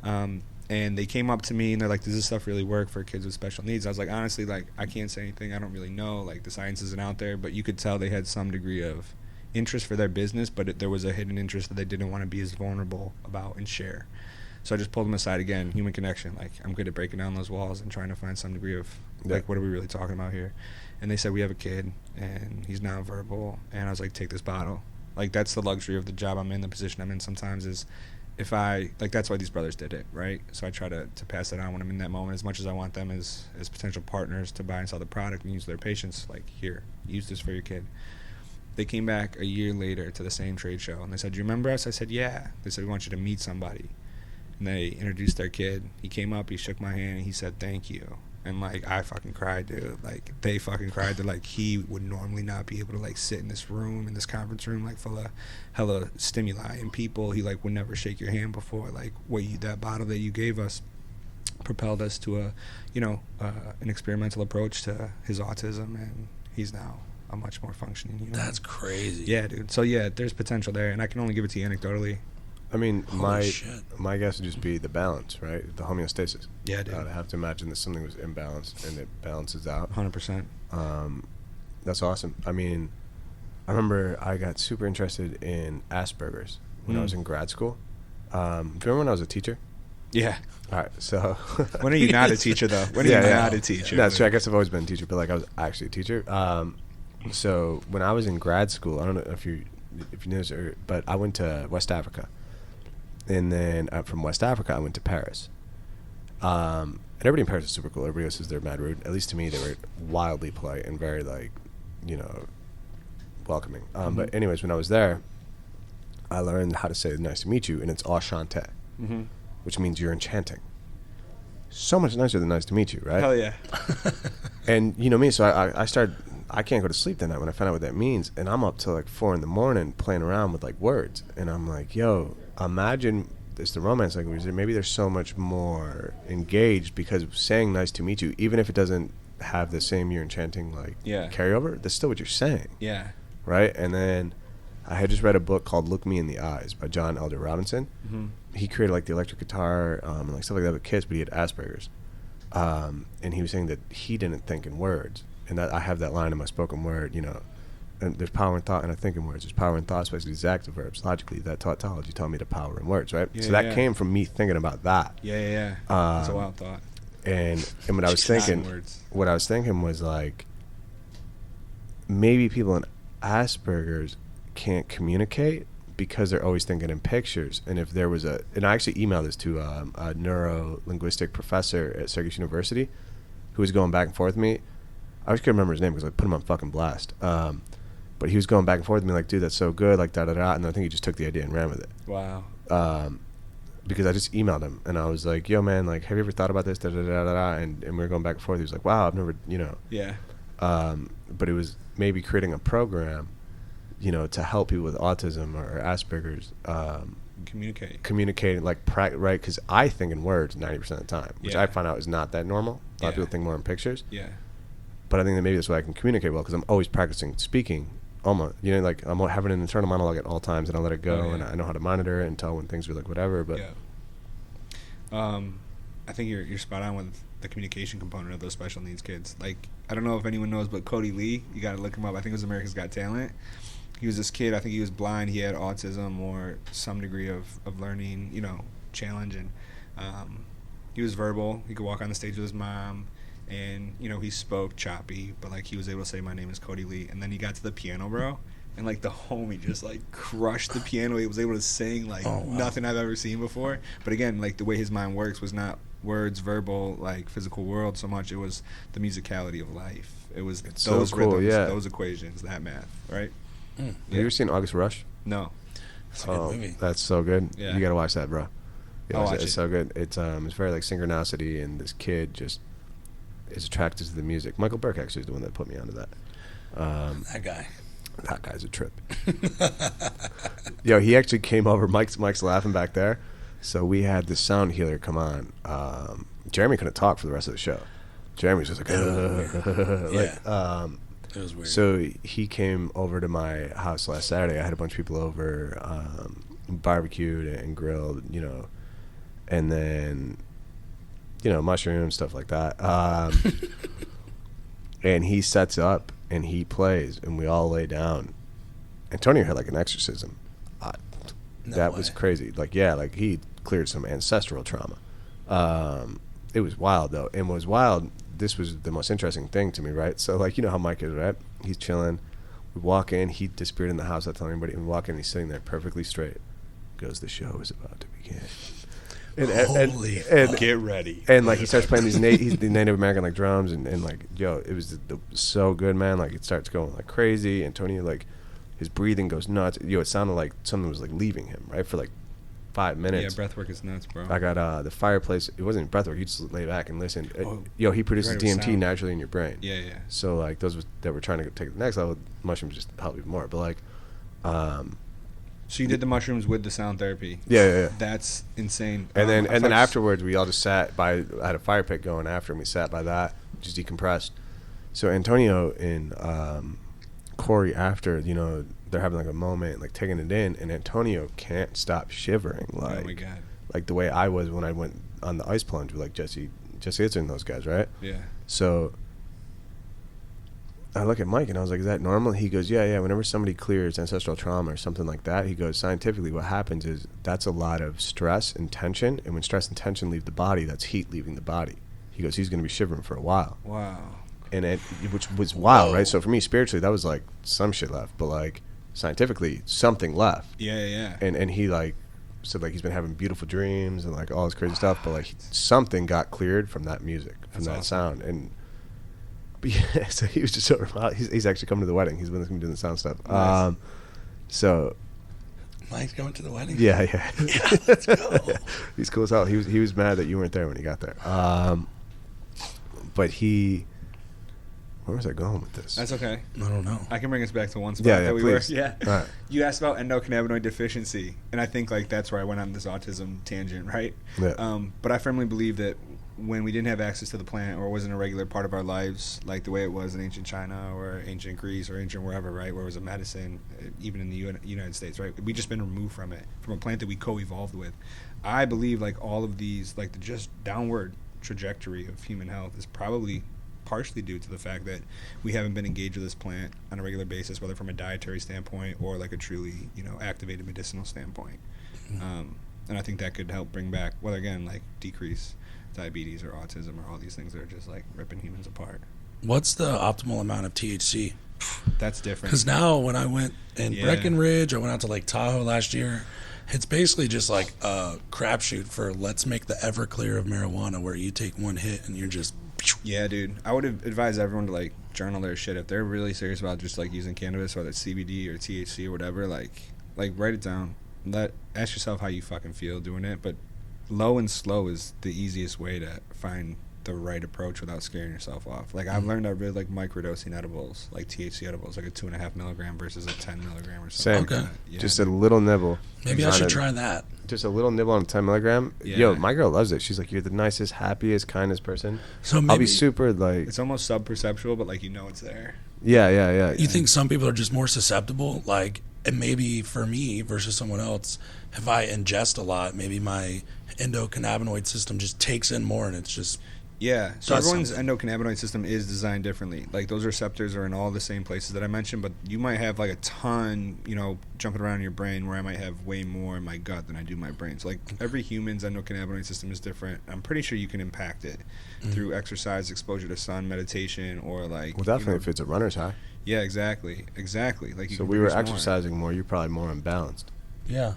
And they came up to me and they're like, does this stuff really work for kids with special needs? I was like, honestly, like I can't say anything. I don't really know. Like the science isn't out there, but you could tell they had some degree of interest for their business, but there was a hidden interest that they didn't want to be as vulnerable about and share. So I just pulled them aside again, human connection. Like I'm good at breaking down those walls and trying to find some degree of like, what are we really talking about here? And they said, we have a kid and he's nonverbal. And I was like, take this bottle. Like that's the luxury of the job I'm in, the position I'm in sometimes is if I, like that's why these brothers did it, right? So I try to pass that on when I'm in that moment as much as I want them as potential partners to buy and sell the product and use their patience. Like here, use this for your kid. They came back a year later to the same trade show and they said, do you remember us? I said, yeah. They said, we want you to meet somebody. And they introduced their kid. He came up, he shook my hand, and he said, thank you. And, like, I fucking cried, dude. Like, they fucking cried. They're like, he would normally not be able to, like, sit in this room, in this conference room, like, full of hella stimuli and people. He, like, would never shake your hand before. Like, that bottle that you gave us propelled us to an experimental approach to his autism, and he's now a much more functioning human. That's crazy. Yeah, dude. So, yeah, there's potential there, and I can only give it to you anecdotally. I mean, my guess would just be the balance, right? The homeostasis. Yeah, dude. I'd have to imagine that something was imbalanced and it balances out. 100%. That's awesome. I mean, I remember I got super interested in Asperger's when I was in grad school. Do you remember when I was a teacher? Yeah. All right, so... When are you not a teacher, though? When are you not a teacher? That's true. I guess I've always been a teacher, but like I was actually a teacher. So when I was in grad school, I don't know if you know this, but I went to West Africa. And then from West Africa, I went to Paris. And everybody in Paris is super cool. Everybody else says they're mad rude. At least to me, they were wildly polite and very, like, welcoming. But anyways, when I was there, I learned how to say nice to meet you, and it's enchanté, which means you're enchanting. So much nicer than nice to meet you, right? Hell yeah. And you know me, so I can't go to sleep that night when I find out what that means. And I'm up till like 4 a.m. playing around with like words. And I'm like, yo, imagine it's the romance language. Maybe they're so much more engaged because saying nice to meet you, even if it doesn't have the same you're enchanting like carryover, that's still what you're saying. Yeah. Right? And then I had just read a book called Look Me in the Eyes by John Elder Robinson. Mm-hmm. He created like the electric guitar and like stuff like that with kids, but he had Asperger's. And he was saying that he didn't think in words. And that I have that line in my spoken word, you know, and there's power in thought and I think in words. There's power in thought, especially these active verbs. Logically, that tautology taught me the power in words, right? Yeah, so that came from me thinking about that. Yeah. That's a wild thought. And what I was thinking was like, maybe people in Asperger's can't communicate because they're always thinking in pictures. And if there was and I actually emailed this to a neuro-linguistic professor at Syracuse University who was going back and forth with me. I just couldn't remember his name because I put him on fucking blast. But he was going back and forth with me like, dude, that's so good, like da-da-da. And I think he just took the idea and ran with it. Wow. Because I just emailed him and I was like, yo, man, like, have you ever thought about this, da-da-da-da-da? And we were going back and forth. He was like, wow, I've never, you know. Yeah. But it was maybe creating a program, you know, to help people with autism or Asperger's communicating like right, because I think in words 90% of the time, which I find out is not that normal. A lot of people think more in pictures. Yeah. But I think that maybe that's why I can communicate well, because I'm always practicing speaking. Almost, you know, like I'm having an internal monologue at all times, and I let it go, and I know how to monitor it and tell when things are like whatever. But I think you're spot on with the communication component of those special needs kids. Like, I don't know if anyone knows, but Cody Lee, you got to look him up. I think it was America's Got Talent. He was this kid. I think he was blind. He had autism or some degree of learning, you know, challenge, and he was verbal. He could walk on the stage with his mom. And, you know, he spoke choppy, but, like, he was able to say, my name is Cody Lee. And then he got to the piano, bro. And, like, the homie just, like, crushed the piano. He was able to sing, like, nothing I've ever seen before. But, again, like, the way his mind works was not words, verbal, like, physical world so much. It was the musicality of life. It was those rhythms, those equations, that math, right? Have you ever seen August Rush? No. It's a good movie. That's so good. Yeah. You got to watch that, bro. It's so good. It's very, like, synchronicity, and this kid just is attracted to the music. Michael Burke actually is the one that put me onto that. That guy's a trip. Yo, he actually came over. Mike's laughing back there. So we had the sound healer come on. Jeremy couldn't talk for the rest of the show. Jeremy was just like, it was weird. So he came over to my house last Saturday. I had a bunch of people over, barbecued and grilled, you know, and then, you know, mushrooms, stuff like that. And he sets up and he plays and we all lay down. Antonio had like an exorcism. That was crazy. Like, yeah, like he cleared some ancestral trauma. It was wild though. And what was wild, this was the most interesting thing to me, right? So like, you know how Mike is, right? He's chilling. We walk in, he disappeared in the house, not telling anybody. And we walk in, he's sitting there perfectly straight. Goes, the show is about to begin. And get ready. And like he starts playing these he's the Native American like drums and like, yo, it was so good, man. Like it starts going like crazy. Antonio, like his breathing goes nuts. Yo, it sounded like something was like leaving him, right, for like 5 minutes. Yeah, breathwork is nuts, bro. I got the fireplace. It wasn't breathwork. You just lay back and listen. Yo, he produces DMT naturally in your brain. Yeah. So like those that were trying to take it to the next level, mushrooms just help even more. But like, so you did the mushrooms with the sound therapy. Yeah. That's insane. And then afterwards, we all just sat by. I had a fire pit going after, and we sat by that, just decompressed. So Antonio and Corey, after, you know, they're having like a moment, like taking it in, and Antonio can't stop shivering, like, oh my God, like the way I was when I went on the ice plunge with like Jesse Itzer and those guys, right? Yeah. So I look at Mike and I was like, is that normal? He goes, yeah. Whenever somebody clears ancestral trauma or something like that, he goes, scientifically what happens is that's a lot of stress and tension. And when stress and tension leave the body, that's heat leaving the body. He goes, he's going to be shivering for a while. Wow. And which was wild, right? So for me, spiritually, that was like some shit left. But like scientifically, something left. Yeah. And he like said like he's been having beautiful dreams and like all this crazy stuff. But like something got cleared from that music, from that sound. And but yeah, so he was just so wild. He's actually coming to the wedding. He's been doing the sound stuff. Nice. So Mike's going to the wedding. Yeah. Yeah, let's go. He's cool as hell. He was mad that you weren't there when he got there. But where was I going with this? That's okay. I don't know. I can bring us back to one spot that we please. Were. Yeah. Right. You asked about endocannabinoid deficiency, and I think like that's where I went on this autism tangent, right? Yeah. But I firmly believe that when we didn't have access to the plant or it wasn't a regular part of our lives, like the way it was in ancient China or ancient Greece or ancient wherever, right, where it was a medicine, even in the United States, right? We've just been removed from it, from a plant that we co-evolved with. I believe like all of these, like the just downward trajectory of human health is probably partially due to the fact that we haven't been engaged with this plant on a regular basis, whether from a dietary standpoint or like a truly, activated medicinal standpoint. And I think that could help bring back, whether again, like decrease diabetes or autism or all these things that are just like ripping humans apart. What's the optimal amount of THC? That's different. Because now when I went in Breckenridge, I went out to Lake Tahoe last year. It's basically just like a crapshoot for let's make the Everclear of marijuana, where you take one hit and you're just. Yeah, dude. I would advise everyone to like journal their shit if they're really serious about just like using cannabis, whether it's CBD or THC or whatever. Like write it down. Ask yourself how you fucking feel doing it, but low and slow is the easiest way to find the right approach without scaring yourself off. Like I've learned I really like microdosing edibles, like THC edibles, like a 2.5 milligram versus a 10 milligram or something. Same. Okay. Yeah, just a little nibble. Maybe I should try that. Just a little nibble on a 10 milligram. Yeah. Yo, my girl loves it. She's like, you're the nicest, happiest, kindest person. So maybe I'll be super like. It's almost sub-perceptual, but like it's there. Yeah. You think some people are just more susceptible? Like, and maybe for me versus someone else, if I ingest a lot, maybe my endocannabinoid system just takes in more and it's just. Yeah, so does everyone's something. endocannabinoid system is designed differently. Like those receptors are in all the same places that I mentioned, but you might have like a ton, jumping around in your brain, where I might have way more in my gut than I do my brain. So like every human's endocannabinoid system is different. I'm pretty sure you can impact it through exercise, exposure to sun, meditation, or like. Well, definitely if it's a runner's high. Yeah, exactly. Like you So can we were produce more. exercising more. You're probably more imbalanced. Yeah.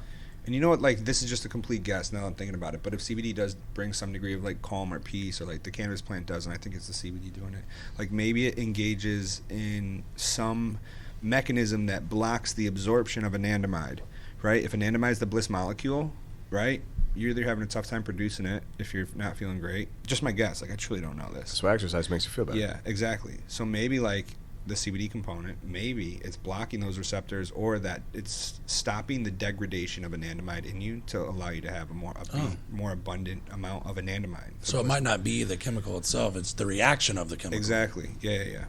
And you know what, like, this is just a complete guess now I'm thinking about it, but if CBD does bring some degree of, like, calm or peace, or, like, the cannabis plant does, and I think it's the CBD doing it, like, maybe it engages in some mechanism that blocks the absorption of anandamide, right? If anandamide is the bliss molecule, right, you're either having a tough time producing it if you're not feeling great. Just my guess. Like, I truly don't know this. That's why exercise makes you feel better. Yeah, exactly. So maybe, like, the CBD component, maybe it's blocking those receptors, or that it's stopping the degradation of anandamide in you to allow you to have a more abundant amount of anandamide. So it might not be the chemical itself; it's the reaction of the chemical. Exactly. Yeah.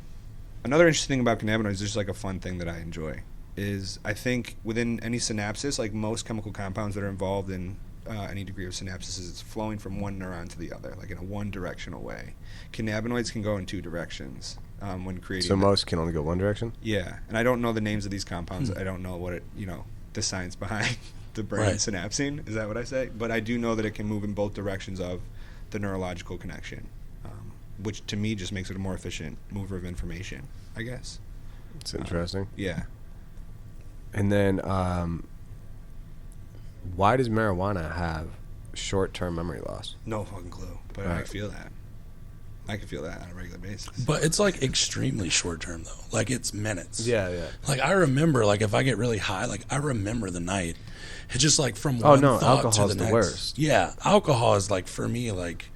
Another interesting thing about cannabinoids, just like a fun thing that I enjoy, is I think within any synapses, like most chemical compounds that are involved in any degree of synapses, is it's flowing from one neuron to the other, like in a one-directional way. Cannabinoids can go in two directions. When creating. So most can only go one direction? Yeah, and I don't know the names of these compounds. I don't know what the science behind the brain synapsing. Is that what I say? But I do know that it can move in both directions of the neurological connection, which to me just makes it a more efficient mover of information, I guess. It's interesting. Yeah. And then why does marijuana have short-term memory loss? No fucking clue, but I feel that. I can feel that on a regular basis. But it's like extremely short term though. Like it's minutes. Yeah. Like I remember, like if I get really high, like I remember the night. It's just like from one thought alcohol's to the next. Worst. Yeah, alcohol is like for me, like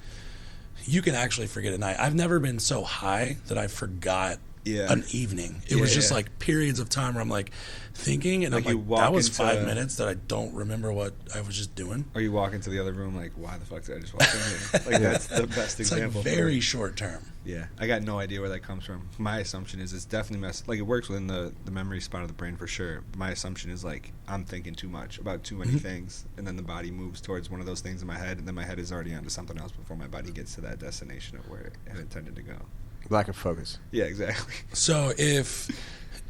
you can actually forget at night. I've never been so high that I forgot an evening. It was just like periods of time where I'm like thinking, and like I'm like, that was 5 minutes that I don't remember what I was just doing. Or you walk into the other room like, why the fuck did I just walk in here? Like that's the best example. It's like very short term. Yeah, I got no idea where that comes from. My assumption is it's definitely like it works within the memory spot of the brain for sure. My assumption is like I'm thinking too much about too many things, and then the body moves towards one of those things in my head, and then my head is already onto something else before my body gets to that destination of where it had intended to go. Lack of focus. Yeah, exactly. So if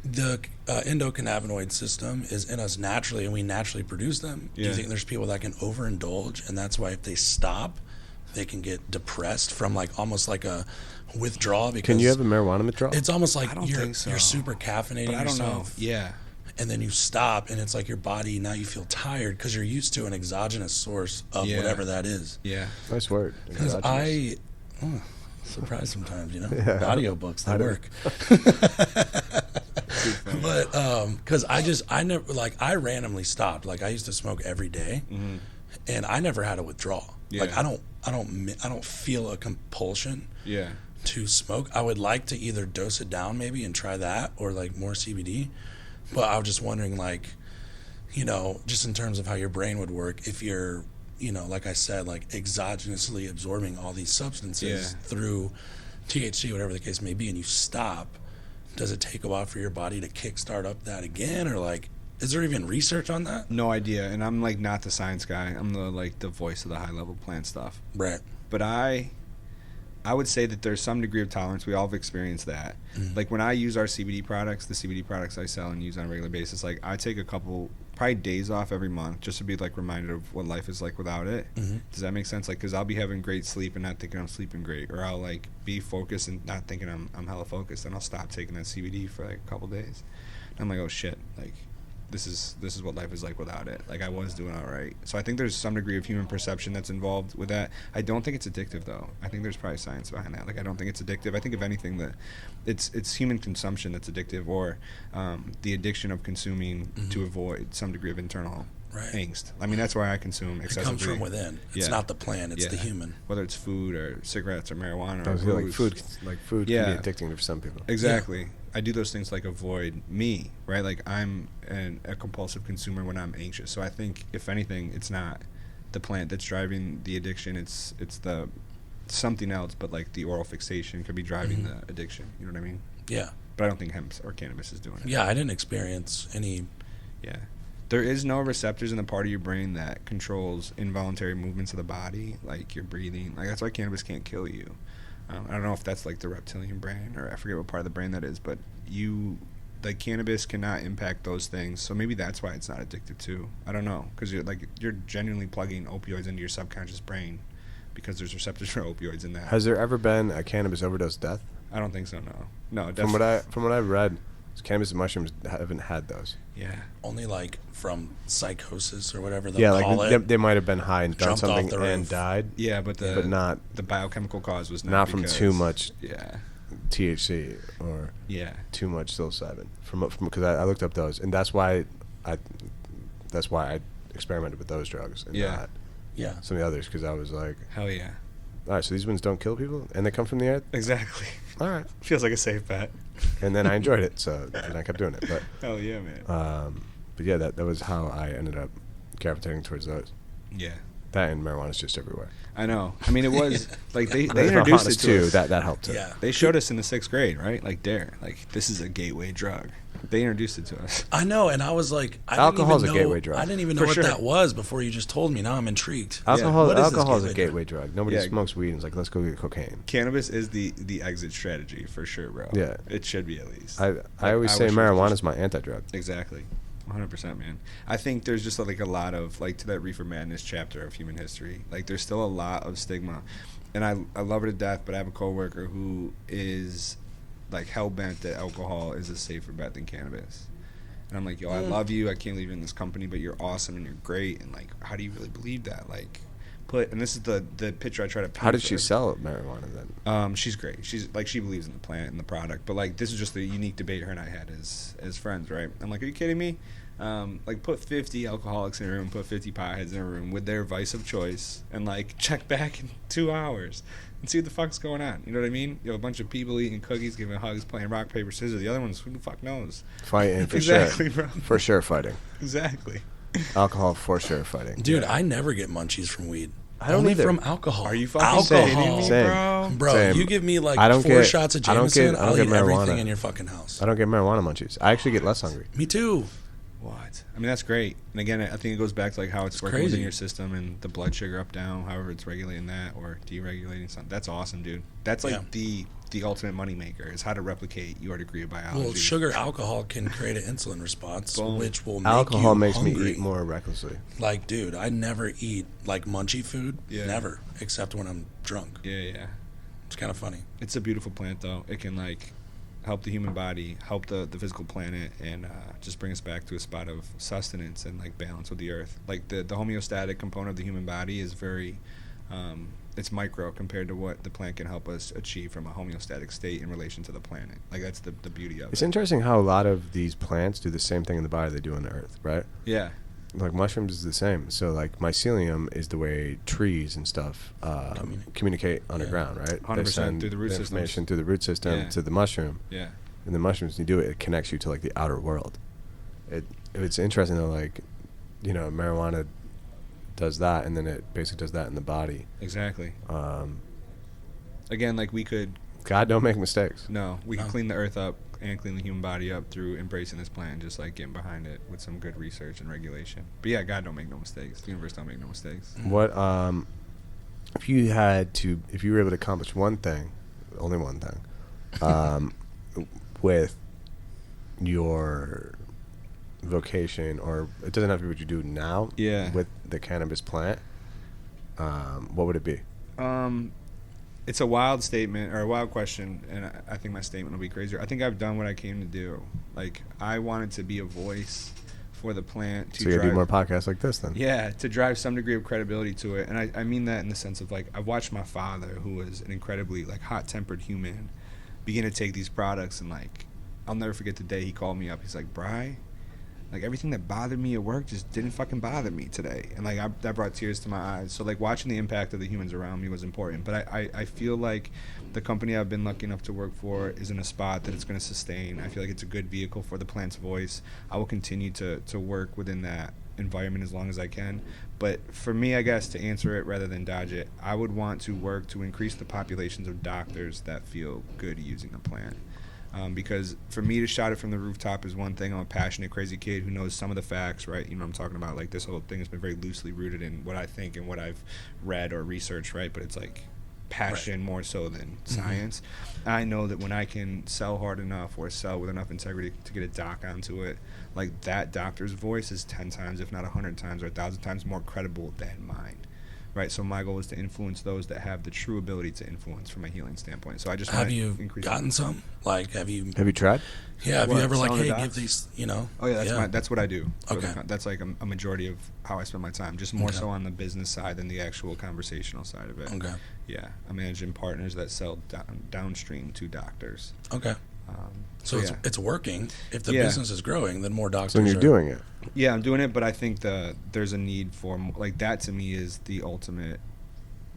the endocannabinoid system is in us naturally and we naturally produce them, do you think there's people that can overindulge, and that's why if they stop, they can get depressed from like almost like a withdrawal? Because can you have a marijuana withdrawal? It's almost like you're super But caffeinating I don't know. yourself. Yeah. And then you stop, and it's like your body, now you feel tired because you're used to an exogenous source of whatever that is. Yeah. Nice word. Because surprised sometimes, audiobooks, they work. But because I never, like, I randomly stopped. Like I used to smoke every day, and I never had a withdrawal. Like I don't feel a compulsion to smoke. I would like to either dose it down maybe and try that, or like more CBD. But I was just wondering, like, just in terms of how your brain would work, if you're you know, like I said, like exogenously absorbing all these substances through THC, whatever the case may be, and you stop, does it take a while for your body to kickstart up that again? Or like, is there even research on that? No idea. And I'm like not the science guy. I'm the voice of the high level plant stuff. Right. But I would say that there's some degree of tolerance. We all have experienced that. Like when I use our CBD products, the CBD products I sell and use on a regular basis, like I take a couple, probably days off every month just to be like reminded of what life is like without it. Does that make sense? Like, cause I'll be having great sleep and not thinking I'm sleeping great, or I'll like be focused and not thinking I'm hella focused, and I'll stop taking that CBD for like a couple days. And I'm like, oh shit, like this is what life is like without it. Like I was doing all right. So I think there's some degree of human perception that's involved with that. I don't think it's addictive though. I think there's probably science behind that. Like I don't think it's addictive. I think if anything, that it's human consumption that's addictive, or the addiction of consuming to avoid some degree of internal angst. I mean, that's why I consume excessively. It comes from within. It's not the plant, it's the human. Whether it's food or cigarettes or marijuana or food can be addicting for some people. Exactly. I do those things like avoid me, right? Like I'm a compulsive consumer when I'm anxious. So I think if anything, it's not the plant that's driving the addiction. It's the something else, but like the oral fixation could be driving the addiction. You know what I mean? Yeah. But I don't think hemp or cannabis is doing it. Yeah, I didn't experience any. Yeah. There is no receptors in the part of your brain that controls involuntary movements of the body, like your breathing. Like that's why cannabis can't kill you. I don't know if that's like the reptilian brain, or I forget what part of the brain that is, but cannabis cannot impact those things. So maybe that's why it's not addictive too. I don't know, because you're genuinely plugging opioids into your subconscious brain because there's receptors for opioids in that. Has there ever been a cannabis overdose death? I don't think so. No. From what I've read, cannabis and mushrooms haven't had those. Yeah. Only like from psychosis or whatever they'll call it. They might have been high and done something and died. Yeah, but not the biochemical cause was not from too much THC or too much psilocybin. Because I looked up those, and that's why I experimented with those drugs and not some of the others, because I was like, hell yeah. All right, so these ones don't kill people, and they come from the earth? Exactly. All right. Feels like a safe bet. And then I enjoyed it, and I kept doing it. But hell yeah, man. But yeah, that was how I ended up gravitating towards those. Yeah. That and marijuana's just everywhere. I know. I mean, it was like they introduced it to us. That helped too. Yeah. They showed us in the 6th grade, right? Like Dare. Like this is a gateway drug. They introduced it to us. I know, and I was like, alcohol's a gateway drug. I didn't even know what that was before you just told me. Now I'm intrigued. Alcohol is a gateway drug. Nobody smokes weed and is like, let's go get cocaine. Cannabis is the exit strategy for sure, bro. Yeah. It should be at least. I always say marijuana is my anti-drug. Exactly. 100%, man. I think there's just like a lot of, like, to that Reefer Madness chapter of human history, like there's still a lot of stigma, and I love her to death, but I have a coworker who is like hell-bent that alcohol is a safer bet than cannabis. And I'm like, yo, I love you, I can't leave you in this company, but you're awesome and you're great, and like, how do you really believe that? Like, and this is the picture I try to paint. How did she sell marijuana then? She's great. She's like, she believes in the plant and the product, but like, this is just the unique debate her and I had as friends, right? I'm like, are you kidding me? Like, put 50 alcoholics in a room, put 50 potheads in a room with their vice of choice, and like, check back in 2 hours and see what the fuck's going on. You know what I mean? You have a bunch of people eating cookies, giving hugs, playing rock, paper, scissors. The other ones, who the fuck knows? Fighting, for exactly, sure. Bro. For sure fighting. Exactly. Alcohol, for sure fighting. Dude, I never get munchies from weed. I don't Only either. from alcohol. Are you fucking kidding me, Same. bro? Bro, you give me like 4 shots of Jameson, I'll eat everything in your fucking house. I don't get marijuana munchies. I actually get less hungry. Me too. What? I mean, that's great. And again, I think it goes back to like how it's working within your system and the blood sugar up, down, however it's regulating that or deregulating something. That's awesome, dude. That's like the ultimate moneymaker is how to replicate your degree of biology. Well, sugar alcohol can create an insulin response, which will make alcohol you makes hungry. me eat more recklessly. Like, dude, I never eat like munchy food. Yeah. Never, except when I'm drunk. Yeah. It's kind of funny. It's a beautiful plant, though. It can like help the human body, help the physical planet, and just bring us back to a spot of sustenance and like balance with the earth. Like the homeostatic component of the human body is very it's micro compared to what the plant can help us achieve from a homeostatic state in relation to the planet. Like that's the beauty of it. It's interesting how a lot of these plants do the same thing in the body they do on the earth, right? Yeah. Like mushrooms is the same. So like mycelium is the way trees and stuff communicate underground, right? 100% through the root system. Information through the root system to the mushroom. Yeah. And the mushrooms, you do it, it connects you to like the outer world. It's interesting though, like, you know, marijuana does that, and then it basically does that in the body. Exactly. Again, like we could. God don't make mistakes. No, we can clean the earth up and clean the human body up through embracing this plant, just like getting behind it with some good research and regulation. But yeah, God don't make no mistakes. The universe don't make no mistakes. What if you were able to accomplish one thing, only one thing, with your vocation, or it doesn't have to be what you do now, with the cannabis plant, what would it be? It's a wild statement or a wild question, and I think my statement will be crazier. I think I've done what I came to do. Like, I wanted to be a voice for the plant to so you do more podcasts like this then? Yeah, to drive some degree of credibility to it. And I mean that in the sense of, like, I watched my father, who was an incredibly, like, hot-tempered human, begin to take these products, and, like, I'll never forget the day he called me up. He's like, Bri, like, everything that bothered me at work just didn't fucking bother me today. And, like, that brought tears to my eyes. So, like, watching the impact of the humans around me was important. But I feel like the company I've been lucky enough to work for is in a spot that it's going to sustain. I feel like it's a good vehicle for the plant's voice. I will continue to work within that environment as long as I can. But for me, I guess, to answer it rather than dodge it, I would want to work to increase the populations of doctors that feel good using the plant. Because for me to shout it from the rooftop is one thing. I'm a passionate, crazy kid who knows some of the facts, right? You know what I'm talking about? Like, this whole thing has been very loosely rooted in what I think and what I've read or researched, right? But it's like passion more so than science. I know that when I can sell hard enough or sell with enough integrity to get a doc onto it, like, that doctor's voice is 10 times, if not 100 times or 1,000 times more credible than mine. Right, so my goal is to influence those that have the true ability to influence from a healing standpoint. So I just have you increase gotten some? Like, have you tried? Yeah, have you ever like, hey, docs? give these, you know? Oh yeah, that's what I do. Okay, that's like a majority of how I spend my time. Just more so on the business side than the actual conversational side of it. Okay. Yeah, I'm managing partners that sell downstream to doctors. Okay. So it's working. If the business is growing, then more doctors. So you're doing it. Yeah, I'm doing it, but I think there's a need for, like, that to me is the ultimate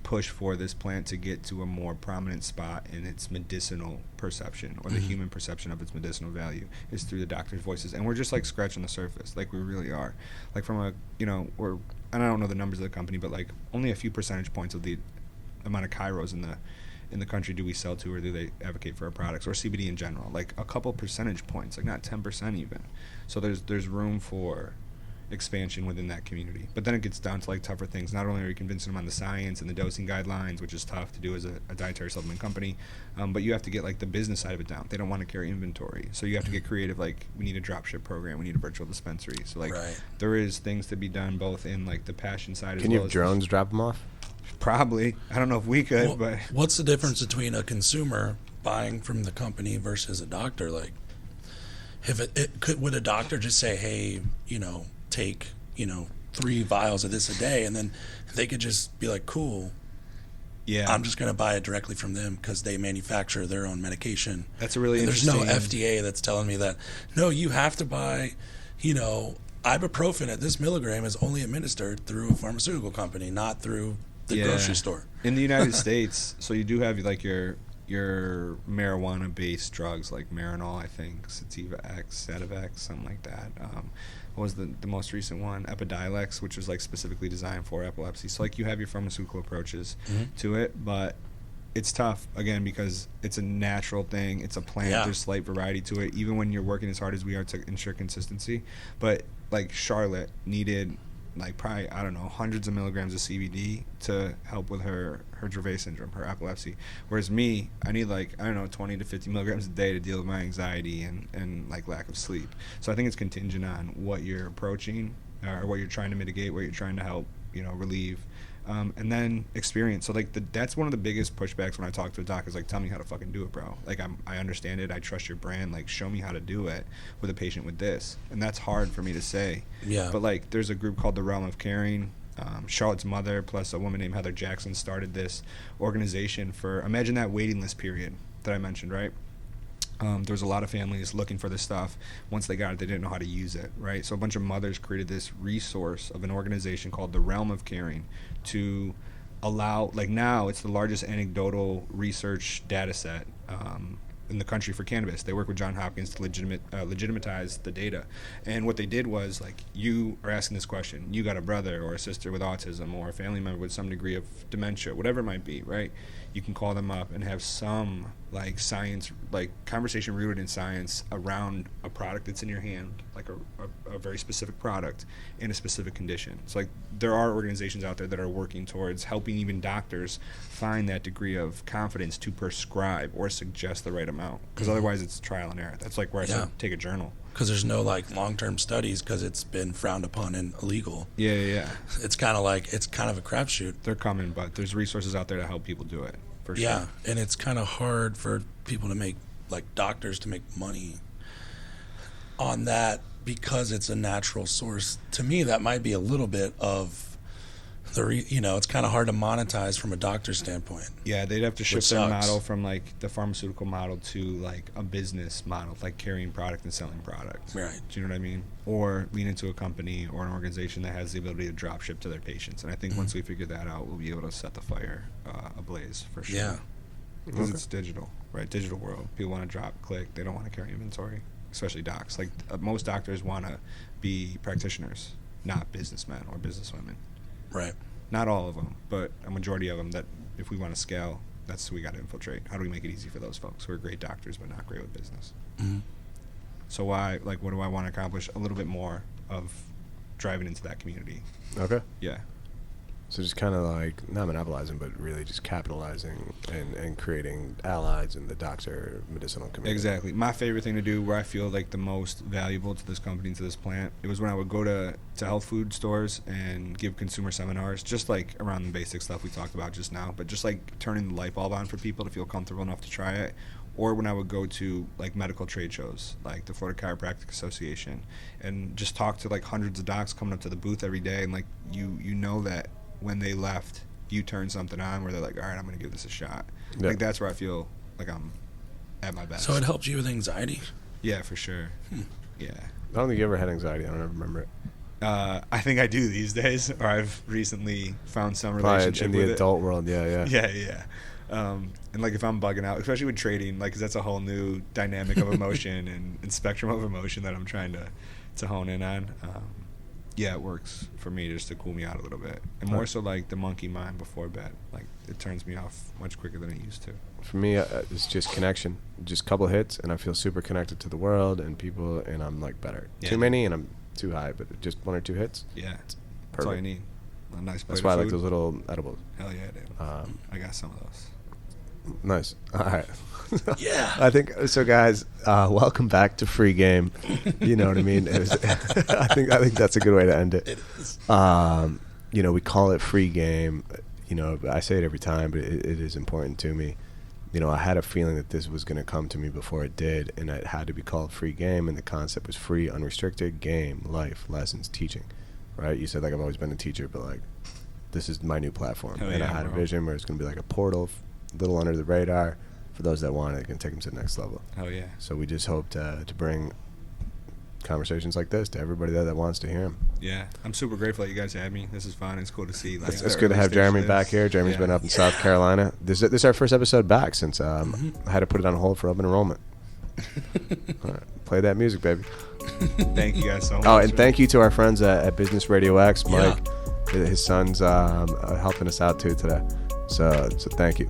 push for this plant to get to a more prominent spot in its medicinal perception, or the human perception of its medicinal value, is through the doctor's voices. And we're just, like, scratching the surface. Like, we really are. Like, from a, you know, and I don't know the numbers of the company, but, like, only a few percentage points of the amount of Kairos in the country do we sell to, or do they advocate for our products, or CBD in general. Like, a couple percentage points, like not 10% even. So there's room for expansion within that community. But then it gets down to, like, tougher things. Not only are you convincing them on the science and the dosing guidelines, which is tough to do as a dietary supplement company, but you have to get, like, the business side of it down. They don't want to carry inventory, so you have to get creative. Like, we need a drop ship program, we need a virtual dispensary. So, like, there is things to be done both in, like, the passion side. Can you have drones drop them off? Probably. I don't know if we could, but what's the difference between a consumer buying from the company versus a doctor? Like, if would a doctor just say, hey, you know, take, you know, 3 vials of this a day, and then they could just be like, cool, I'm just going to buy it directly from them because they manufacture their own medication. That's a really interesting. There's no FDA that's telling me that, no, you have to buy, you know, ibuprofen at this milligram is only administered through a pharmaceutical company, not through the grocery store. In the United States, so you do have, like, your marijuana-based drugs, like Marinol, I think, Sativa X, Sativex, something like that. What was the most recent one? Epidiolex, which was, like, specifically designed for epilepsy. So, like, you have your pharmaceutical approaches to it, but it's tough, again, because it's a natural thing. It's a plant. There's slight variety to it, even when you're working as hard as we are to ensure consistency. But, like, Charlotte needed, like, probably, I don't know, hundreds of milligrams of CBD to help with her Dravet syndrome, her epilepsy. Whereas me, I need, like, I don't know, 20 to 50 milligrams a day to deal with my anxiety and like, lack of sleep. So I think it's contingent on what you're approaching, or what you're trying to mitigate, what you're trying to help, you know, relieve. And then experience. So, like, that's one of the biggest pushbacks when I talk to a doc is, like, tell me how to fucking do it, bro. Like, I understand it. I trust your brand. Like, show me how to do it with a patient with this. And that's hard for me to say. Yeah. But, like, there's a group called the Realm of Caring. Charlotte's mother plus a woman named Heather Jackson started this organization for, imagine that waiting list period that I mentioned, right? There was a lot of families looking for this stuff. Once they got it, they didn't know how to use it, right? So a bunch of mothers created this resource of an organization called the Realm of Caring to allow, like, now it's the largest anecdotal research data set in the country for cannabis. They work with Johns Hopkins to legitimatize the data. And what they did was, like, you are asking this question. You got a brother or a sister with autism or a family member with some degree of dementia, whatever it might be, right? You can call them up and have some, like, science, like, conversation rooted in science around a product that's in your hand, like a very specific product in a specific condition. So, like, there are organizations out there that are working towards helping even doctors find that degree of confidence to prescribe or suggest the right amount, because otherwise it's trial and error. That's like where I said take a journal, because there's no, like, long-term studies because it's been frowned upon and illegal. Yeah. It's kind of like, it's kind of a crapshoot. They're coming, but there's resources out there to help people do it, for sure. Yeah, and it's kind of hard for people to make, like, doctors to make money on that because it's a natural source. To me, that might be a little bit of it's kind of hard to monetize from a doctor's standpoint. Yeah, they'd have to shift their model from, like, the pharmaceutical model to, like, a business model, like carrying product and selling product. Right. Do you know what I mean? Or lean into a company or an organization that has the ability to drop ship to their patients. And I think once we figure that out, we'll be able to set the fire ablaze, for sure. Yeah. Because it's digital, right? Digital world. People want to drop, click. They don't want to carry inventory, especially docs. Like, most doctors want to be practitioners, not businessmen or businesswomen. Right. Not all of them, but a majority of them, that if we want to scale, that's who we got to infiltrate. How do we make it easy for those folks who are great doctors but not great with business? Mm-hmm. So what do I want to accomplish? A little bit more of driving into that community. Okay. Yeah. So just kind of like not monopolizing, but really just capitalizing and creating allies in the doctor medicinal community. Exactly. My favorite thing to do, where I feel like the most valuable to this company, to this plant, it was when I would go to health food stores and give consumer seminars, just like around the basic stuff we talked about just now, but just like turning the light bulb on for people to feel comfortable enough to try it. Or when I would go to, like, medical trade shows, like the Florida Chiropractic Association, and just talk to, like, hundreds of docs coming up to the booth every day, and, like, you know that when they left, you turned something on where they're like, all right, I'm going to give this a shot. Yeah. Like, that's where I feel like I'm at my best. So it helped you with anxiety? Yeah, for sure. Yeah. I don't think you ever had anxiety. I don't remember it. I think I do these days, or I've recently found some relationship with it. In the adult world, yeah. Yeah. And, like, if I'm bugging out, especially with trading, like, 'cause that's a whole new dynamic of emotion and spectrum of emotion that I'm trying to hone in on. Yeah, it works for me just to cool me out a little bit. And more so, like, the monkey mind before bed. Like, it turns me off much quicker than it used to. For me, it's just connection. Just a couple hits, and I feel super connected to the world and people, and I'm, like, better. Yeah. Too many, and I'm too high, but just one or two hits. Yeah, that's all you need. A nice plate That's why of I food. like those little edibles. Hell yeah, dude. I got some of those. Nice. All right. Yeah. I think so, guys. Welcome back to Free Game. You know what I mean? I think that's a good way to end it. It is. We call it Free Game. I say it every time, but it is important to me. I had a feeling that this was going to come to me before it did, and it had to be called Free Game, and the concept was free, unrestricted, game, life, lessons, teaching. Right? You said, like, I've always been a teacher, but, like, this is my new platform. Hell and yeah, I had bro. a vision where it's going to be like a portal, a little under the radar. For those that want it, it can take them to the next level. Hell yeah. So we just hope to bring conversations like this to everybody that wants to hear them. Yeah, I'm super grateful that you guys had me. This is fun. It's cool to see. Like, It's good to have Jeremy back here. Jeremy's been up in South Carolina. This is our first episode back since I had to put it on hold for open enrollment. All right, play that music, baby. Thank you guys so much. Oh, and thank you to our friends at Business RadioX, Mike. Yeah. His son's helping us out too today. So thank you.